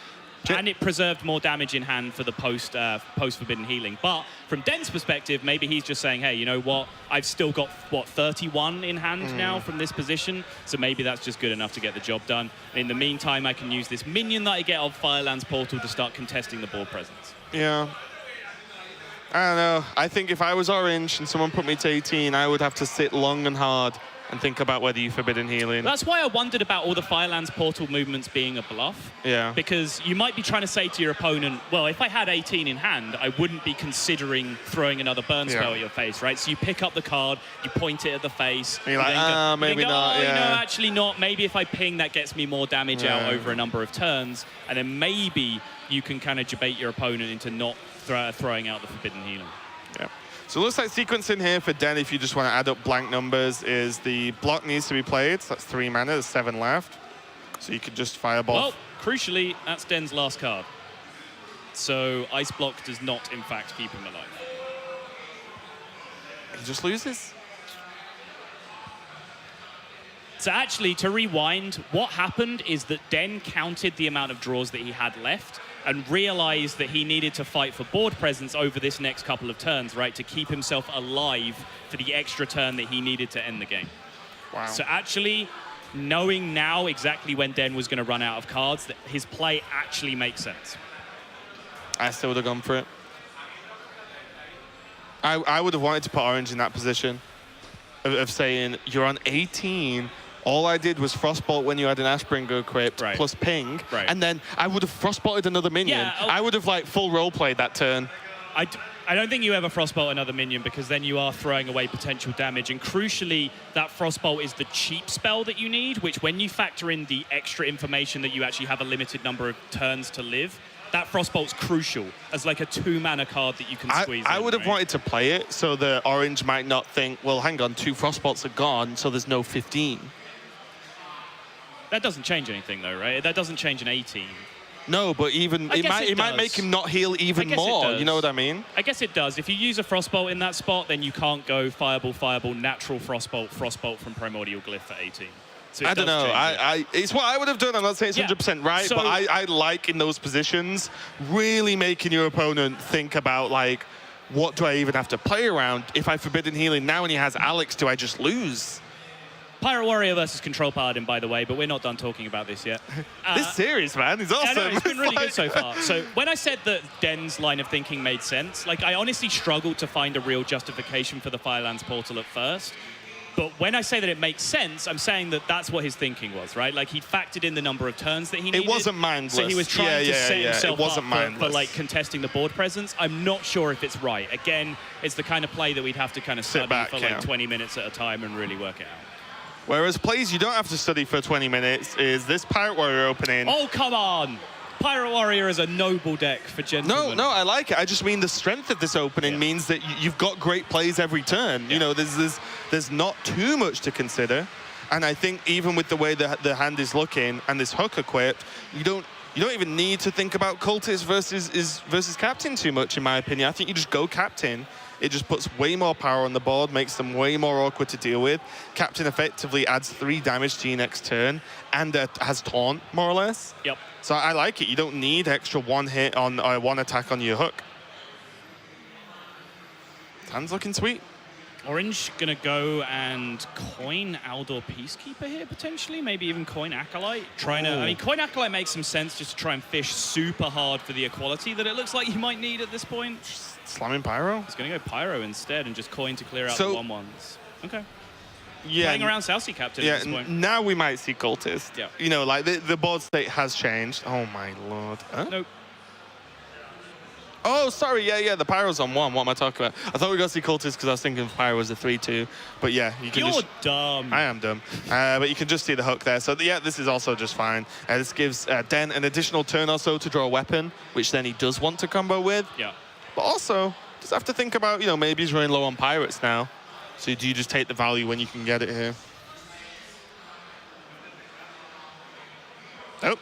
And it preserved more damage in hand for the post-Forbidden Healing. But from Den's perspective, maybe he's just saying, hey, you know what? I've still got, 31 in hand now from this position. So maybe that's just good enough to get the job done. In the meantime, I can use this minion that I get off Firelands Portal to start contesting the board presence. Yeah. I don't know. I think if I was orange and someone put me to 18, I would have to sit long and hard and think about whether you Forbidden Healing. That's why I wondered about all the Firelands Portal movements being a bluff. Yeah. Because you might be trying to say to your opponent, well, if I had 18 in hand, I wouldn't be considering throwing another burn spell at your face, right? So you pick up the card, you point it at the face. And you're like, maybe not, no, actually not. Maybe if I ping, that gets me more damage out over a number of turns. And then maybe you can kind of debate your opponent into not throwing out the Forbidden Healing. Yeah. So it looks like sequencing here for Den, if you just want to add up blank numbers, is the block needs to be played. So that's 3 mana, there's 7 left. So you could just fireball. Well, crucially, that's Den's last card. So Ice Block does not, in fact, keep him alive. He just loses. So actually, to rewind, what happened is that Den counted the amount of draws that he had left and realized that he needed to fight for board presence over this next couple of turns, right, to keep himself alive for the extra turn that he needed to end the game. Wow. So actually, knowing now exactly when Den was going to run out of cards, that his play actually makes sense. I still would have gone for it. I would have wanted to put orange in that position of saying, you're on 18, all I did was Frostbolt when you had an Ashbringer equipped, plus ping, and then I would have Frostbolted another minion. Yeah, I would have full role-played that turn. I don't think you ever Frostbolt another minion because then you are throwing away potential damage. And crucially, that Frostbolt is the cheap spell that you need, which when you factor in the extra information that you actually have a limited number of turns to live, that Frostbolt's crucial as a 2-mana card that you can squeeze I would have wanted to play it so the orange might not think, well, hang on, 2 Frostbolts are gone, so there's no 15. That doesn't change anything, though, right? That doesn't change an 18. No, but even it might make him not heal even more. You know what I mean? I guess it does. If you use a Frostbolt in that spot, then you can't go Fireball, natural Frostbolt from Primordial Glyph for 18. So I don't know. It's what I would have done. I'm not saying it's 100% right, but I like in those positions really making your opponent think about what do I even have to play around? If I Forbidden Healing now and he has Alex, do I just lose? Pirate Warrior versus Control Paladin, by the way, but we're not done talking about this yet. This series, man, is awesome. I know, it's been really good so far. So when I said that Den's line of thinking made sense, I honestly struggled to find a real justification for the Firelands Portal at first. But when I say that it makes sense, I'm saying that that's what his thinking was, right? He factored in the number of turns that he needed. It wasn't mindless. So he was trying to set himself up for contesting the board presence. I'm not sure if it's right. Again, it's the kind of play that we'd have to kind of study for 20 minutes at a time and really work it out. Whereas plays you don't have to study for 20 minutes is this Pirate Warrior opening. Oh, come on! Pirate Warrior is a noble deck for gentlemen. No, I like it. I just mean the strength of this opening means that you've got great plays every turn. Yeah. You know, there's not too much to consider. And I think even with the way the hand is looking and this hook equipped, you don't even need to think about cultist versus captain too much, in my opinion. I think you just go captain. It just puts way more power on the board, makes them way more awkward to deal with. Captain effectively adds 3 damage to your next turn and has taunt, more or less. Yep. So I like it. You don't need extra 1 hit on 1 attack on your hook. Hand's looking sweet. Orange gonna go and coin Aldor Peacekeeper here potentially, maybe even coin Acolyte. Trying to, I mean, coin Acolyte makes some sense just to try and fish super hard for the equality that it looks like you might need at this point. Slamming Pyro? He's gonna go Pyro instead and just coin to clear out the 1/1s. Okay. Yeah. Playing around South Sea Captain at this point. Now we might see Cultist. Yeah. You know, like the board state has changed. Oh my lord. Huh? Nope. Oh, sorry, yeah, the Pyro's on 1. What am I talking about? I thought we were going to see Cultist because I was thinking Pyro was a 3-2. But yeah, you can You're dumb. I am dumb. But you can just see the hook there. So yeah, this is also just fine. This gives Den an additional turn or so to draw a weapon, which then he does want to combo with. Yeah. But also, just have to think about, you know, maybe he's running low on Pirates now. So do you just take the value when you can get it here?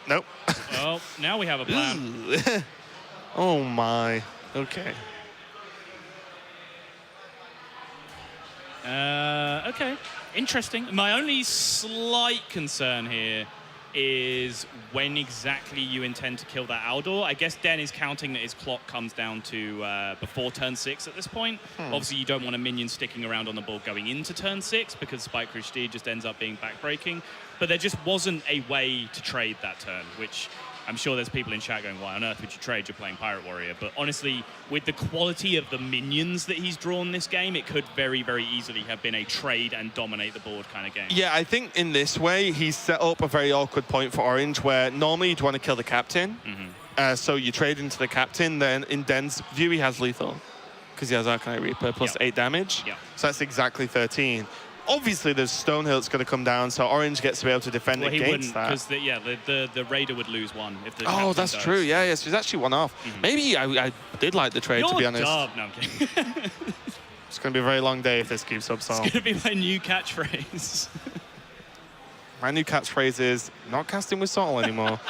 Nope. Oh, now we have a plan. Oh my. Okay. Okay. Interesting. My only slight concern here is when exactly you intend to kill that Aldor. I guess Den is counting that his clock comes down to before turn 6 at this point. Obviously, you don't want a minion sticking around on the board going into turn 6 because Spike Crush Steed just ends up being backbreaking. But there just wasn't a way to trade that turn, which I'm sure there's people in chat going, why on earth would you trade? You're playing Pirate Warrior. But honestly, with the quality of the minions that he's drawn this game, it could very, very easily have been a trade and dominate the board kind of game. Yeah, I think in this way, he's set up a very awkward point for Orange where normally you'd want to kill the captain. So you trade into the captain, then in Den's view, he has lethal because he has Arcanite Reaper plus 8 damage. So that's exactly 13. Obviously, there's Stonehill that's going to come down, so Orange gets to be able to defend against that. Because the Raider would lose 1 if the Oh, that's true. Yeah, she's actually 1 off. Maybe I did like the trade, to be honest. No, I'm kidding. It's going to be a very long day if this keeps up, Sol. It's going to be my new catchphrase. My new catchphrase is, not casting with Sol anymore.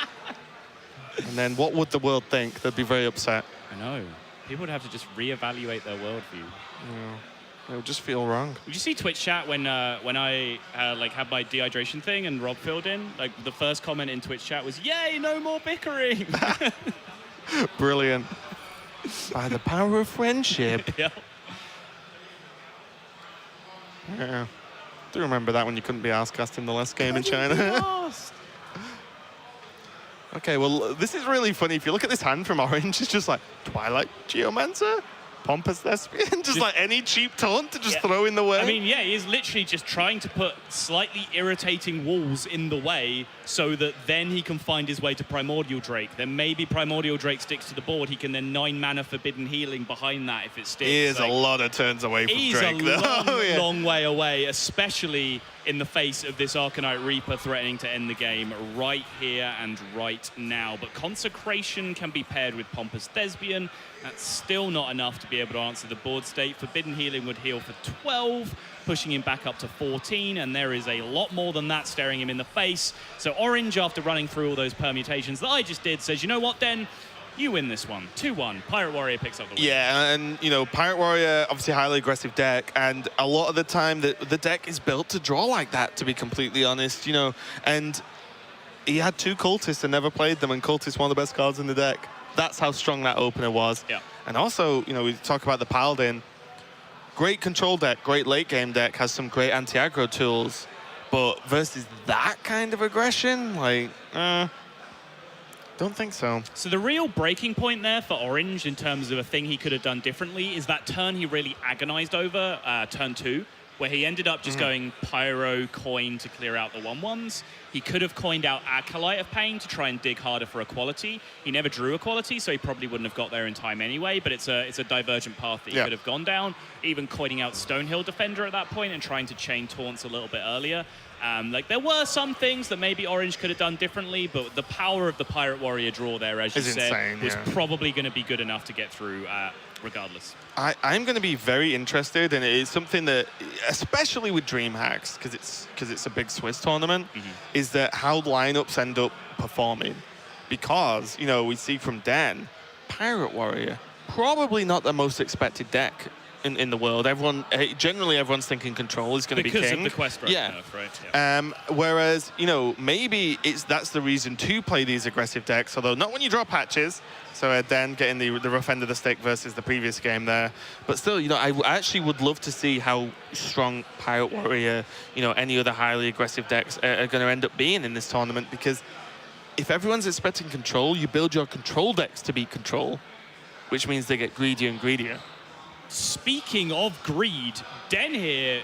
And then what would the world think? They'd be very upset. I know. People would have to just reevaluate their worldview. Yeah. It would just feel wrong. Did you see Twitch chat when I like had my dehydration thing and Rob filled in? Like the first comment in Twitch chat was, "Yay, no more bickering." Brilliant. By the power of friendship. Yeah. Yeah. Do remember that when you couldn't be asked casting the last game in China. Okay, well, this is really funny. If you look at this hand from Orange, it's just like Twilight Geomancer, Pompous Thespian, just like any cheap taunt to just throw in the way. I mean, yeah, he's literally just trying to put slightly irritating walls in the way so that then he can find his way to Primordial Drake. Then maybe Primordial Drake sticks to the board. He can then 9 mana Forbidden Healing behind that if it sticks. He is like, a lot of turns away from Drake. He's a long way away, especially in the face of this Arcanite Reaper threatening to end the game right here and right now. But Consecration can be paired with Pompous Thespian. That's still not enough to be able to answer the board state. Forbidden Healing would heal for 12, pushing him back up to 14, and there is a lot more than that staring him in the face. So Orange, after running through all those permutations that I just did, says, you know what, Den? You win this one. 2-1. Pirate Warrior picks up the win. Yeah, and, you know, Pirate Warrior, obviously highly aggressive deck, and a lot of the time the deck is built to draw like that, to be completely honest, you know, and he had 2 Cultists and never played them, and Cultist one of the best cards in the deck. That's how strong that opener was. Yeah. And also, you know, we talk about the Paladin. Great control deck, great late game deck, has some great anti-aggro tools, but versus that kind of aggression, like, don't think so. So the real breaking point there for Orange in terms of a thing he could have done differently is that turn he really agonized over, turn 2, where he ended up just going Pyro, Coin to clear out the 1/1s. He could have coined out Acolyte of Pain to try and dig harder for Equality. He never drew Equality, so he probably wouldn't have got there in time anyway, but it's a divergent path that he could have gone down. Even coining out Stonehill Defender at that point and trying to chain taunts a little bit earlier. Like, there were some things that maybe Orange could have done differently, but the power of the Pirate Warrior draw there, as you said, was probably going to be good enough to get through regardless. I'm going to be very interested, and it is something that, especially with DreamHacks, because it's a big Swiss tournament, is that how lineups end up performing. Because, you know, we see from Dan, Pirate Warrior, probably not the most expected deck in the world. Generally everyone's thinking control is going to be king. Because of the quest right yeah. nerf, right? Yeah. Whereas, you know, maybe that's the reason to play these aggressive decks, although not when you draw patches. So then getting the rough end of the stick versus the previous game there. But still, you know, I actually would love to see how strong Pirate Warrior, you know, any other highly aggressive decks are going to end up being in this tournament, because if everyone's expecting control, you build your control decks to beat control, which means they get greedier and greedier. Speaking of greed, Den here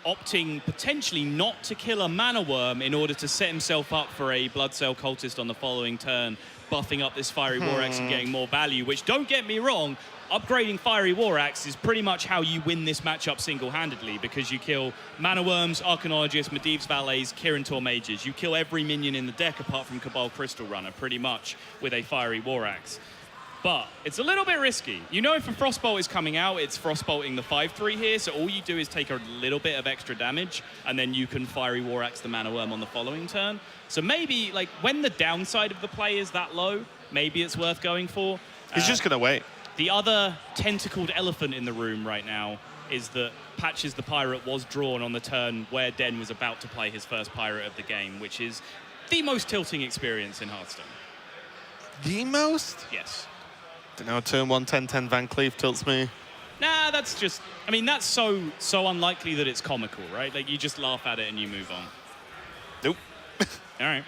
opting potentially not to kill a mana worm in order to set himself up for a Blood Cell Cultist on the following turn, buffing up this Fiery War Axe and getting more value, which, don't get me wrong, upgrading Fiery War Axe is pretty much how you win this matchup single-handedly, because you kill Mana Worms, Arcanologists, Medivh's Valets, Kirin Tor Mages. You kill every minion in the deck apart from Cabal Crystal Runner, pretty much, with a Fiery War Axe. But it's a little bit risky. You know, if a Frostbolt is coming out, it's Frostbolting the 5/3 here, so all you do is take a little bit of extra damage, and then you can Fiery War Axe the Mana Worm on the following turn. So maybe, like, when the downside of the play is that low, maybe it's worth going for. He's just going to wait. The other tentacled elephant in the room right now is that Patches the Pirate was drawn on the turn where Den was about to play his first Pirate of the game, which is the most tilting experience in Hearthstone. The most? Yes. Don't know, turn 1, 10-10 Van Cleef tilts me. Nah, that's just, I mean, that's so unlikely that it's comical, right? Like, you just laugh at it and you move on. Nope. All right.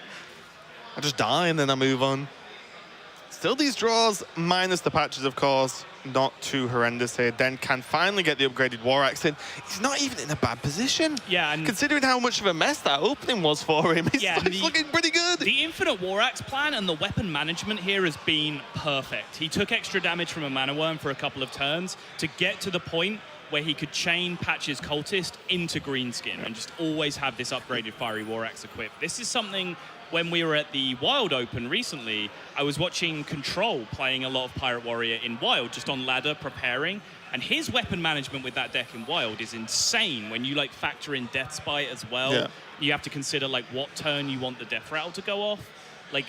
I just die and then I move on. Still these draws, minus the patches, of course, not too horrendous here. Den can finally get the upgraded War Axe in. He's not even in a bad position. Yeah, and considering how much of a mess that opening was for him, he's looking pretty good. The Infinite War Axe plan and the weapon management here has been perfect. He took extra damage from a Mana Worm for a couple of turns to get to the point where he could chain Patch's Cultist into Greenskin and just always have this upgraded Fiery War Axe equipped. This is something, when we were at the Wild Open recently, I was watching Control playing a lot of Pirate Warrior in Wild, just on ladder preparing, and his weapon management with that deck in Wild is insane when you like factor in Death Spite as well. Yeah. You have to consider like what turn you want the Death Rattle to go off. Like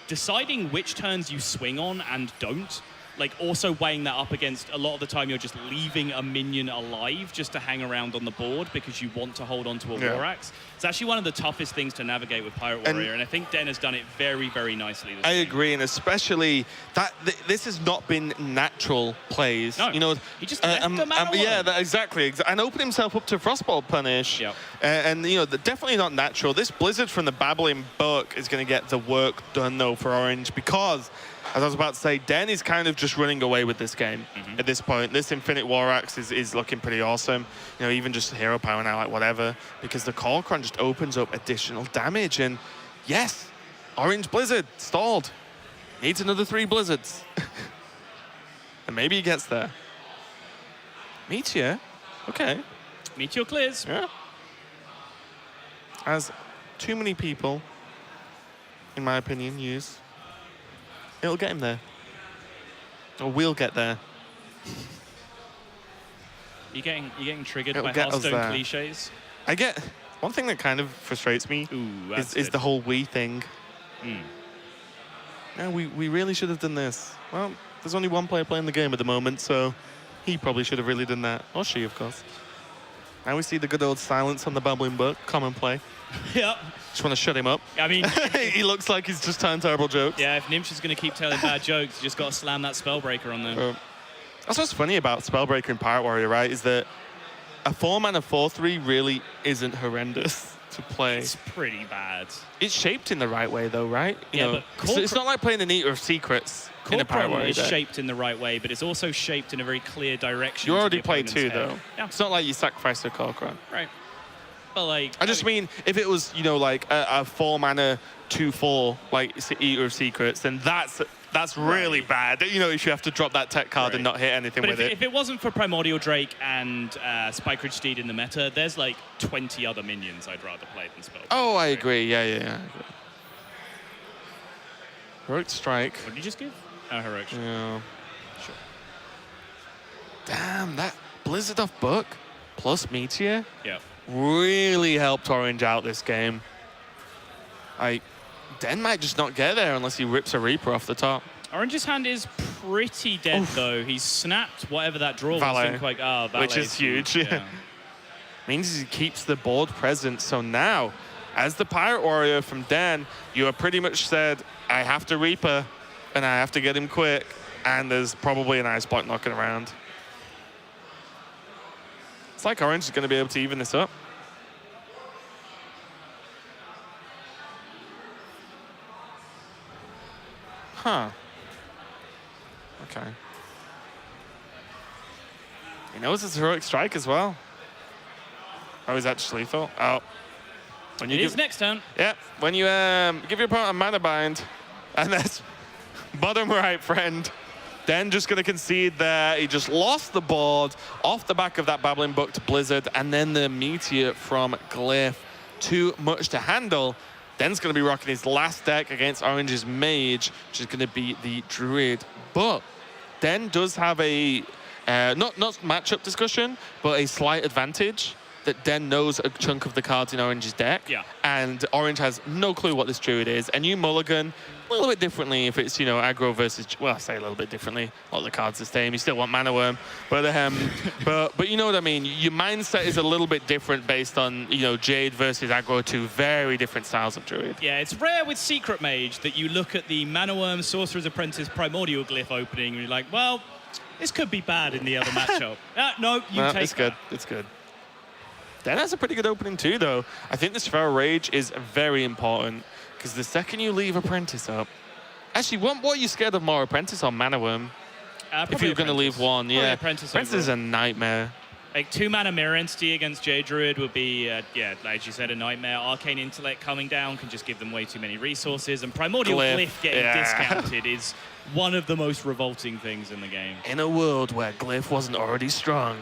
deciding which turns you swing on and don't, like also weighing that up against a lot of the time you're just leaving a minion alive just to hang around on the board because you want to hold on to a War Axe. It's actually one of the toughest things to navigate with Pirate Warrior, and I think Den has done it very, very nicely. I agree, and especially that this has not been natural plays. No, you know, he just left the Mana Worm. Yeah, exactly, and opened himself up to Frostbolt punish. Yep. And you know, definitely not natural. This Blizzard from the Babbling Book is going to get the work done though for Orange, because, as I was about to say, Den is kind of just running away with this game at this point. This Infinite War Axe is looking pretty awesome. You know, even just hero power now, like whatever, because the Call-Cron just opens up additional damage. And yes, Orange Blizzard stalled. Needs another 3 Blizzards. And maybe he gets there. Meteor? Okay. Meteor clears. Yeah. As too many people, in my opinion, use. It'll get him there. Or we'll get there. You're getting triggered by Hearthstone cliches? I get... One thing that kind of frustrates me is the whole we thing. Yeah, we really should have done this. Well, there's only one player playing the game at the moment, so he probably should have really done that. Or she, of course. Now we see the good old silence on the Babbling Book. Common play. Yep. Just want to shut him up. I mean... he looks like he's just telling terrible jokes. Yeah, if Nimsh is going to keep telling bad jokes, you just got to slam that Spellbreaker on them. That's what's funny about Spellbreaker and Pirate Warrior, right? Is that a 4-mana 4/3 really isn't horrendous to play. It's pretty bad. It's shaped in the right way, though, right? You know, but it's not like playing an Eater of Secrets in a Pirate Warrior is deck. shaped in the right way, but it's also shaped in a very clear direction. You already played 2, though. Yeah. It's not like you sacrificed a Call-Cron. Right. But like, I just mean, if it was, you know, like a 4-mana 2/4, like Eater of Secrets, then that's really bad. You know, if you have to drop that tech card and not hit anything with it. If it wasn't for Primordial Drake and Spikeridge Steed in the meta, there's like 20 other minions I'd rather play than Spellbreaker. Oh, I agree. Yeah. I agree. Heroic Strike. What did you just give? Oh, Heroic Strike. Yeah. Sure. Damn, that Blizzard off Book plus Meteor really helped Orange out this game. Den might just not get there unless he rips a Reaper off the top. Orange's hand is pretty dead, though. He's snapped whatever that draw Valet. was. Quite, Valet Which is huge. Yeah. Means he keeps the board present. So now, as the Pirate Warrior from Den, you are pretty much said, I have to Reaper, and I have to get him quick, and there's probably an Ice Block knocking around. It's like Orange is going to be able to even this up. Huh. Okay. He knows it's Heroic Strike as well. Oh, is that just lethal? Oh. When It is next turn. Yeah, when you give your opponent a mana bind, and that's bottom right, friend. Den just going to concede there. He just lost the board off the back of that Babbling Brook to Blizzard, and then the Meteor from Glyph. Too much to handle. Den's going to be rocking his last deck against Orange's Mage, which is going to be the Druid. But Den does have a, not matchup discussion, but a slight advantage that Den knows a chunk of the cards in Orange's deck. Yeah. And Orange has no clue what this Druid is. And you mulligan a little bit differently if it's, you know, aggro versus, well, I say a little bit differently. A lot of the cards are the same. You still want Mana Worm. But but you know what I mean? Your mindset is a little bit different based on, you know, Jade versus aggro, two very different styles of Druid. Yeah, it's rare with Secret Mage that you look at the Mana Worm Sorcerer's Apprentice Primordial Glyph opening and you're like, well, this could be bad in the other matchup. No, you take it's good. It's good. Den has a pretty good opening too, though. I think this Feral Rage is very important because the second you leave Apprentice up, actually, what are you scared of more, Apprentice or Mana Worm? If you're going to leave one, probably yeah. Apprentice is a nightmare. Like 2-mana Mirror Entity against Jade Druid would be, yeah, like you said, a nightmare. Arcane Intellect coming down can just give them way too many resources, and Primordial Glyph getting discounted is one of the most revolting things in the game. In a world where Glyph wasn't already strong,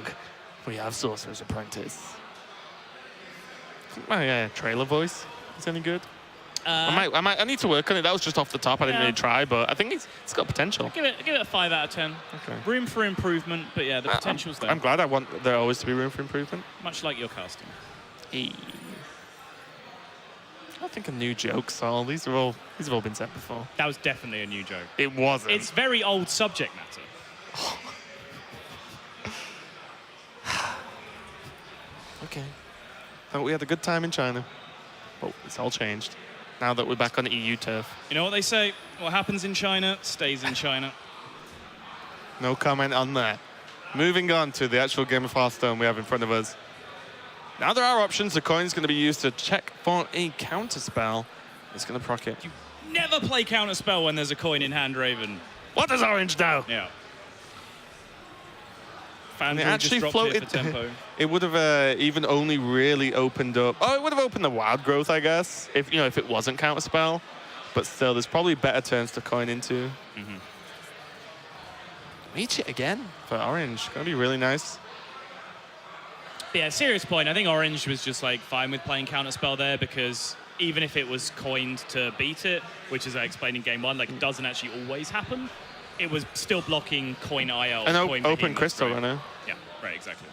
we have Sorcerer's Apprentice. Oh yeah, trailer voice is any good? I need to work on it. That was just off the top. I didn't really try, but I think it's got potential. Give it a 5 out of 10. Okay. Room for improvement, but yeah, the potential's there. I'm glad. I want there always to be room for improvement. Much like your casting. I think a new joke, Saul. These have all been said before. That was definitely a new joke. It wasn't. It's very old subject matter. Okay. Thought we had a good time in China. But it's all changed now that we're back on EU turf. You know what they say? What happens in China stays in China. No comment on that. Moving on to the actual game of Hearthstone we have in front of us. Now there are options. The coin's going to be used to check for a counterspell. It's going to proc it. You never play counterspell when there's a coin in hand, Raven. What does Orange do? Yeah. It actually floated. It would have even only really opened up. Oh, it would have opened the wild growth, I guess, if it wasn't counterspell. But still, there's probably better turns to coin into. Meet it again for Orange. Gonna be really nice. Yeah, serious point. I think Orange was just like fine with playing counterspell there because even if it was coined to beat it, which is I explained in game 1, like it doesn't actually always happen. It was still blocking coin IL. And coin open crystal runner. Yeah, right, exactly.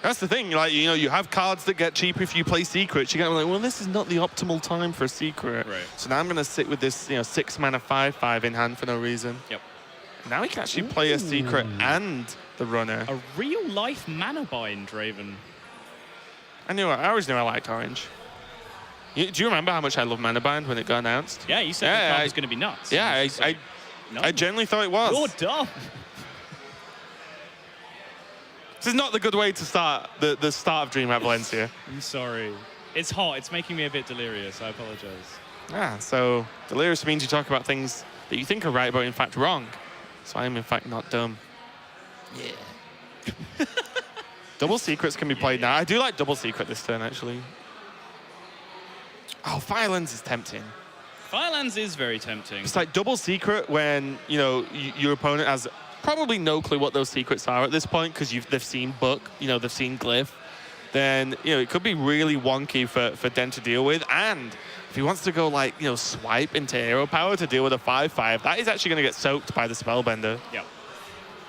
That's the thing, like, you have cards that get cheap if you play secrets. You get like, well, this is not the optimal time for a secret. Right. So now I'm going to sit with this, 6 mana 5/5 in hand for no reason. Yep. Now he can actually play a secret and the runner. A real life mana bind, Raven. I always knew I liked Orange. Do you remember how much I love Mana Bind when it got announced? Yeah, you said the card was going to be nuts. Yeah, I genuinely thought it was. You're dumb. This is not the good way to start the start of DreamHack Valencia. I'm sorry. It's hot. It's making me a bit delirious. I apologize. So delirious means you talk about things that you think are right, but in fact wrong. So I am in fact not dumb. Yeah. Double secrets can be played now. I do like double secret this turn, actually. Oh, Firelands is tempting. Firelands is very tempting. It's like double secret when, your opponent has probably no clue what those secrets are at this point because they've seen Book, they've seen Glyph. Then, it could be really wonky for Den to deal with. And if he wants to go, swipe into hero power to deal with a 5/5, that is actually going to get soaked by the Spellbender. Yep.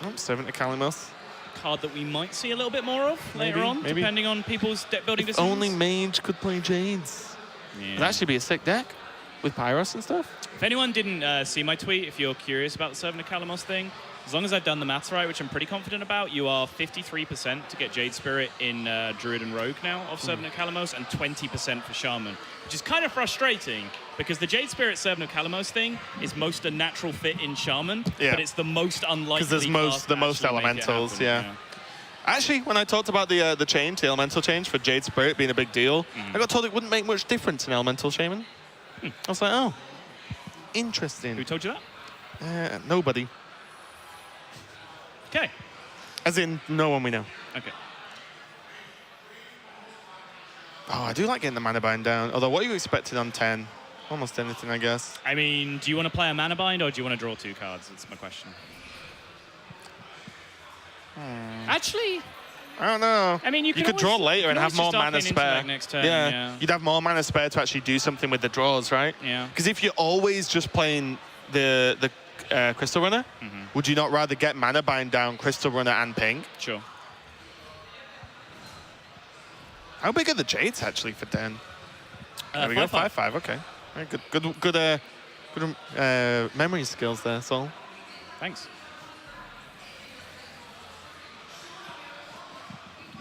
Oh, Servant of Kalimos. Card that we might see a little bit more of later on, depending on people's deck building decisions. Only Mage could play Jades. Yeah. That should be a sick deck with Pyros and stuff. If anyone didn't see my tweet, if you're curious about the Servant of Kalamos thing, as long as I've done the maths right, which I'm pretty confident about, you are 53% to get Jade Spirit in Druid and Rogue now of Servant of Kalamos, and 20% for Shaman, which is kind of frustrating because the Jade Spirit Servant of Kalamos thing is most a natural fit in Shaman, but it's the most unlikely. Because there's the most elementals, yeah. Actually, when I talked about the elemental change for Jade Spirit being a big deal, I got told it wouldn't make much difference in elemental Shaman. I was like, oh, interesting. Who told you that? Nobody. Okay. As in, no one we know. Okay. Oh, I do like getting the mana bind down. Although, what are you expecting on 10? Almost anything, I guess. I mean, do you want to play a mana bind or do you want to draw 2 cards? That's my question. Actually, I don't know. I mean, you could draw later and have more mana spare. Next turn, yeah, you'd have more mana spare to actually do something with the draws, right? Yeah. Because if you're always just playing the Crystal Runner, would you not rather get mana bind down, Crystal Runner, and ping? Sure. How big are the Jades actually for Den? There we go, 5/5. Okay, right, good memory skills there, Sol. Thanks.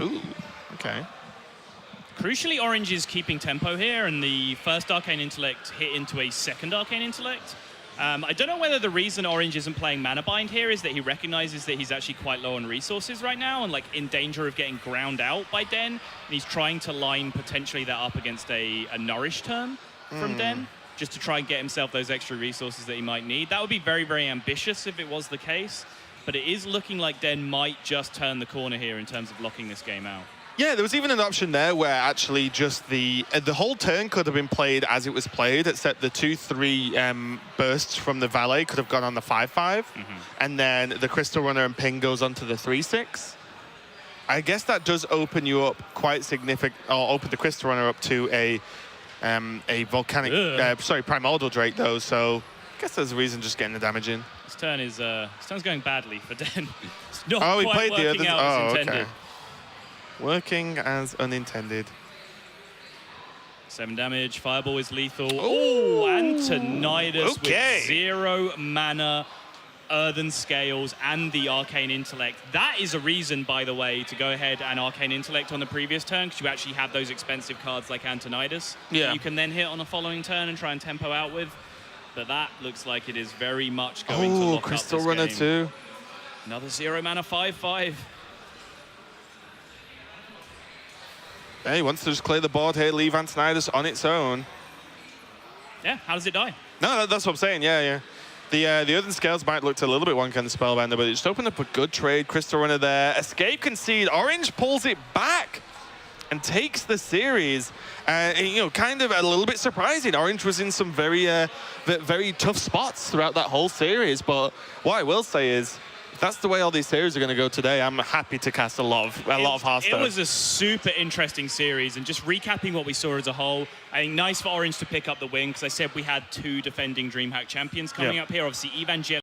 Ooh, okay. Crucially, Orange is keeping tempo here, and the first Arcane Intellect hit into a second Arcane Intellect. I don't know whether the reason Orange isn't playing Mana Bind here is that he recognizes that he's actually quite low on resources right now and like in danger of getting ground out by Den, and he's trying to line potentially that up against a Nourish turn from Den, just to try and get himself those extra resources that he might need. That would be very, very ambitious if it was the case, but it is looking like Den might just turn the corner here in terms of locking this game out. Yeah, there was even an option there where actually just the whole turn could have been played as it was played, except the 2/3 bursts from the Valet could have gone on the 5/5, and then the Crystal Runner and Ping goes onto the 3/6. I guess that does open you up quite significant, or open the Crystal Runner up to a volcanic, Primordial Drake though. So I guess there's a reason just getting the damage in. This turn's going badly for Den. It's not he quite played working out as intended. Okay. Working as unintended. 7 damage. Fireball is lethal. Oh, Antonidas with 0 mana, Earthen Scales, and the Arcane Intellect. That is a reason, by the way, to go ahead and Arcane Intellect on the previous turn, because you actually have those expensive cards like Antonidas that you can then hit on the following turn and try and tempo out with. But that looks like it is very much going to lock Crystal up this Runner game. too. Another 0 mana 5/5. He wants to just clear the board here, leave Antonidas on its own. Yeah, how does it die? No, that's what I'm saying, yeah. The Earthen Scales might look a little bit wonky on the Spellbender, but it just opened up a good trade. Crystal Runner there. Escape Concede. Orange pulls it back and takes the series. Kind of a little bit surprising. Orange was in some very tough spots throughout that whole series, but what I will say is, that's the way all these series are going to go today. I'm happy to cast a lot of Hearthstone. It was a super interesting series, and just recapping what we saw as a whole, I think nice for Orange to pick up the win, because I said we had 2 defending DreamHack champions coming up here. Obviously, Evangelion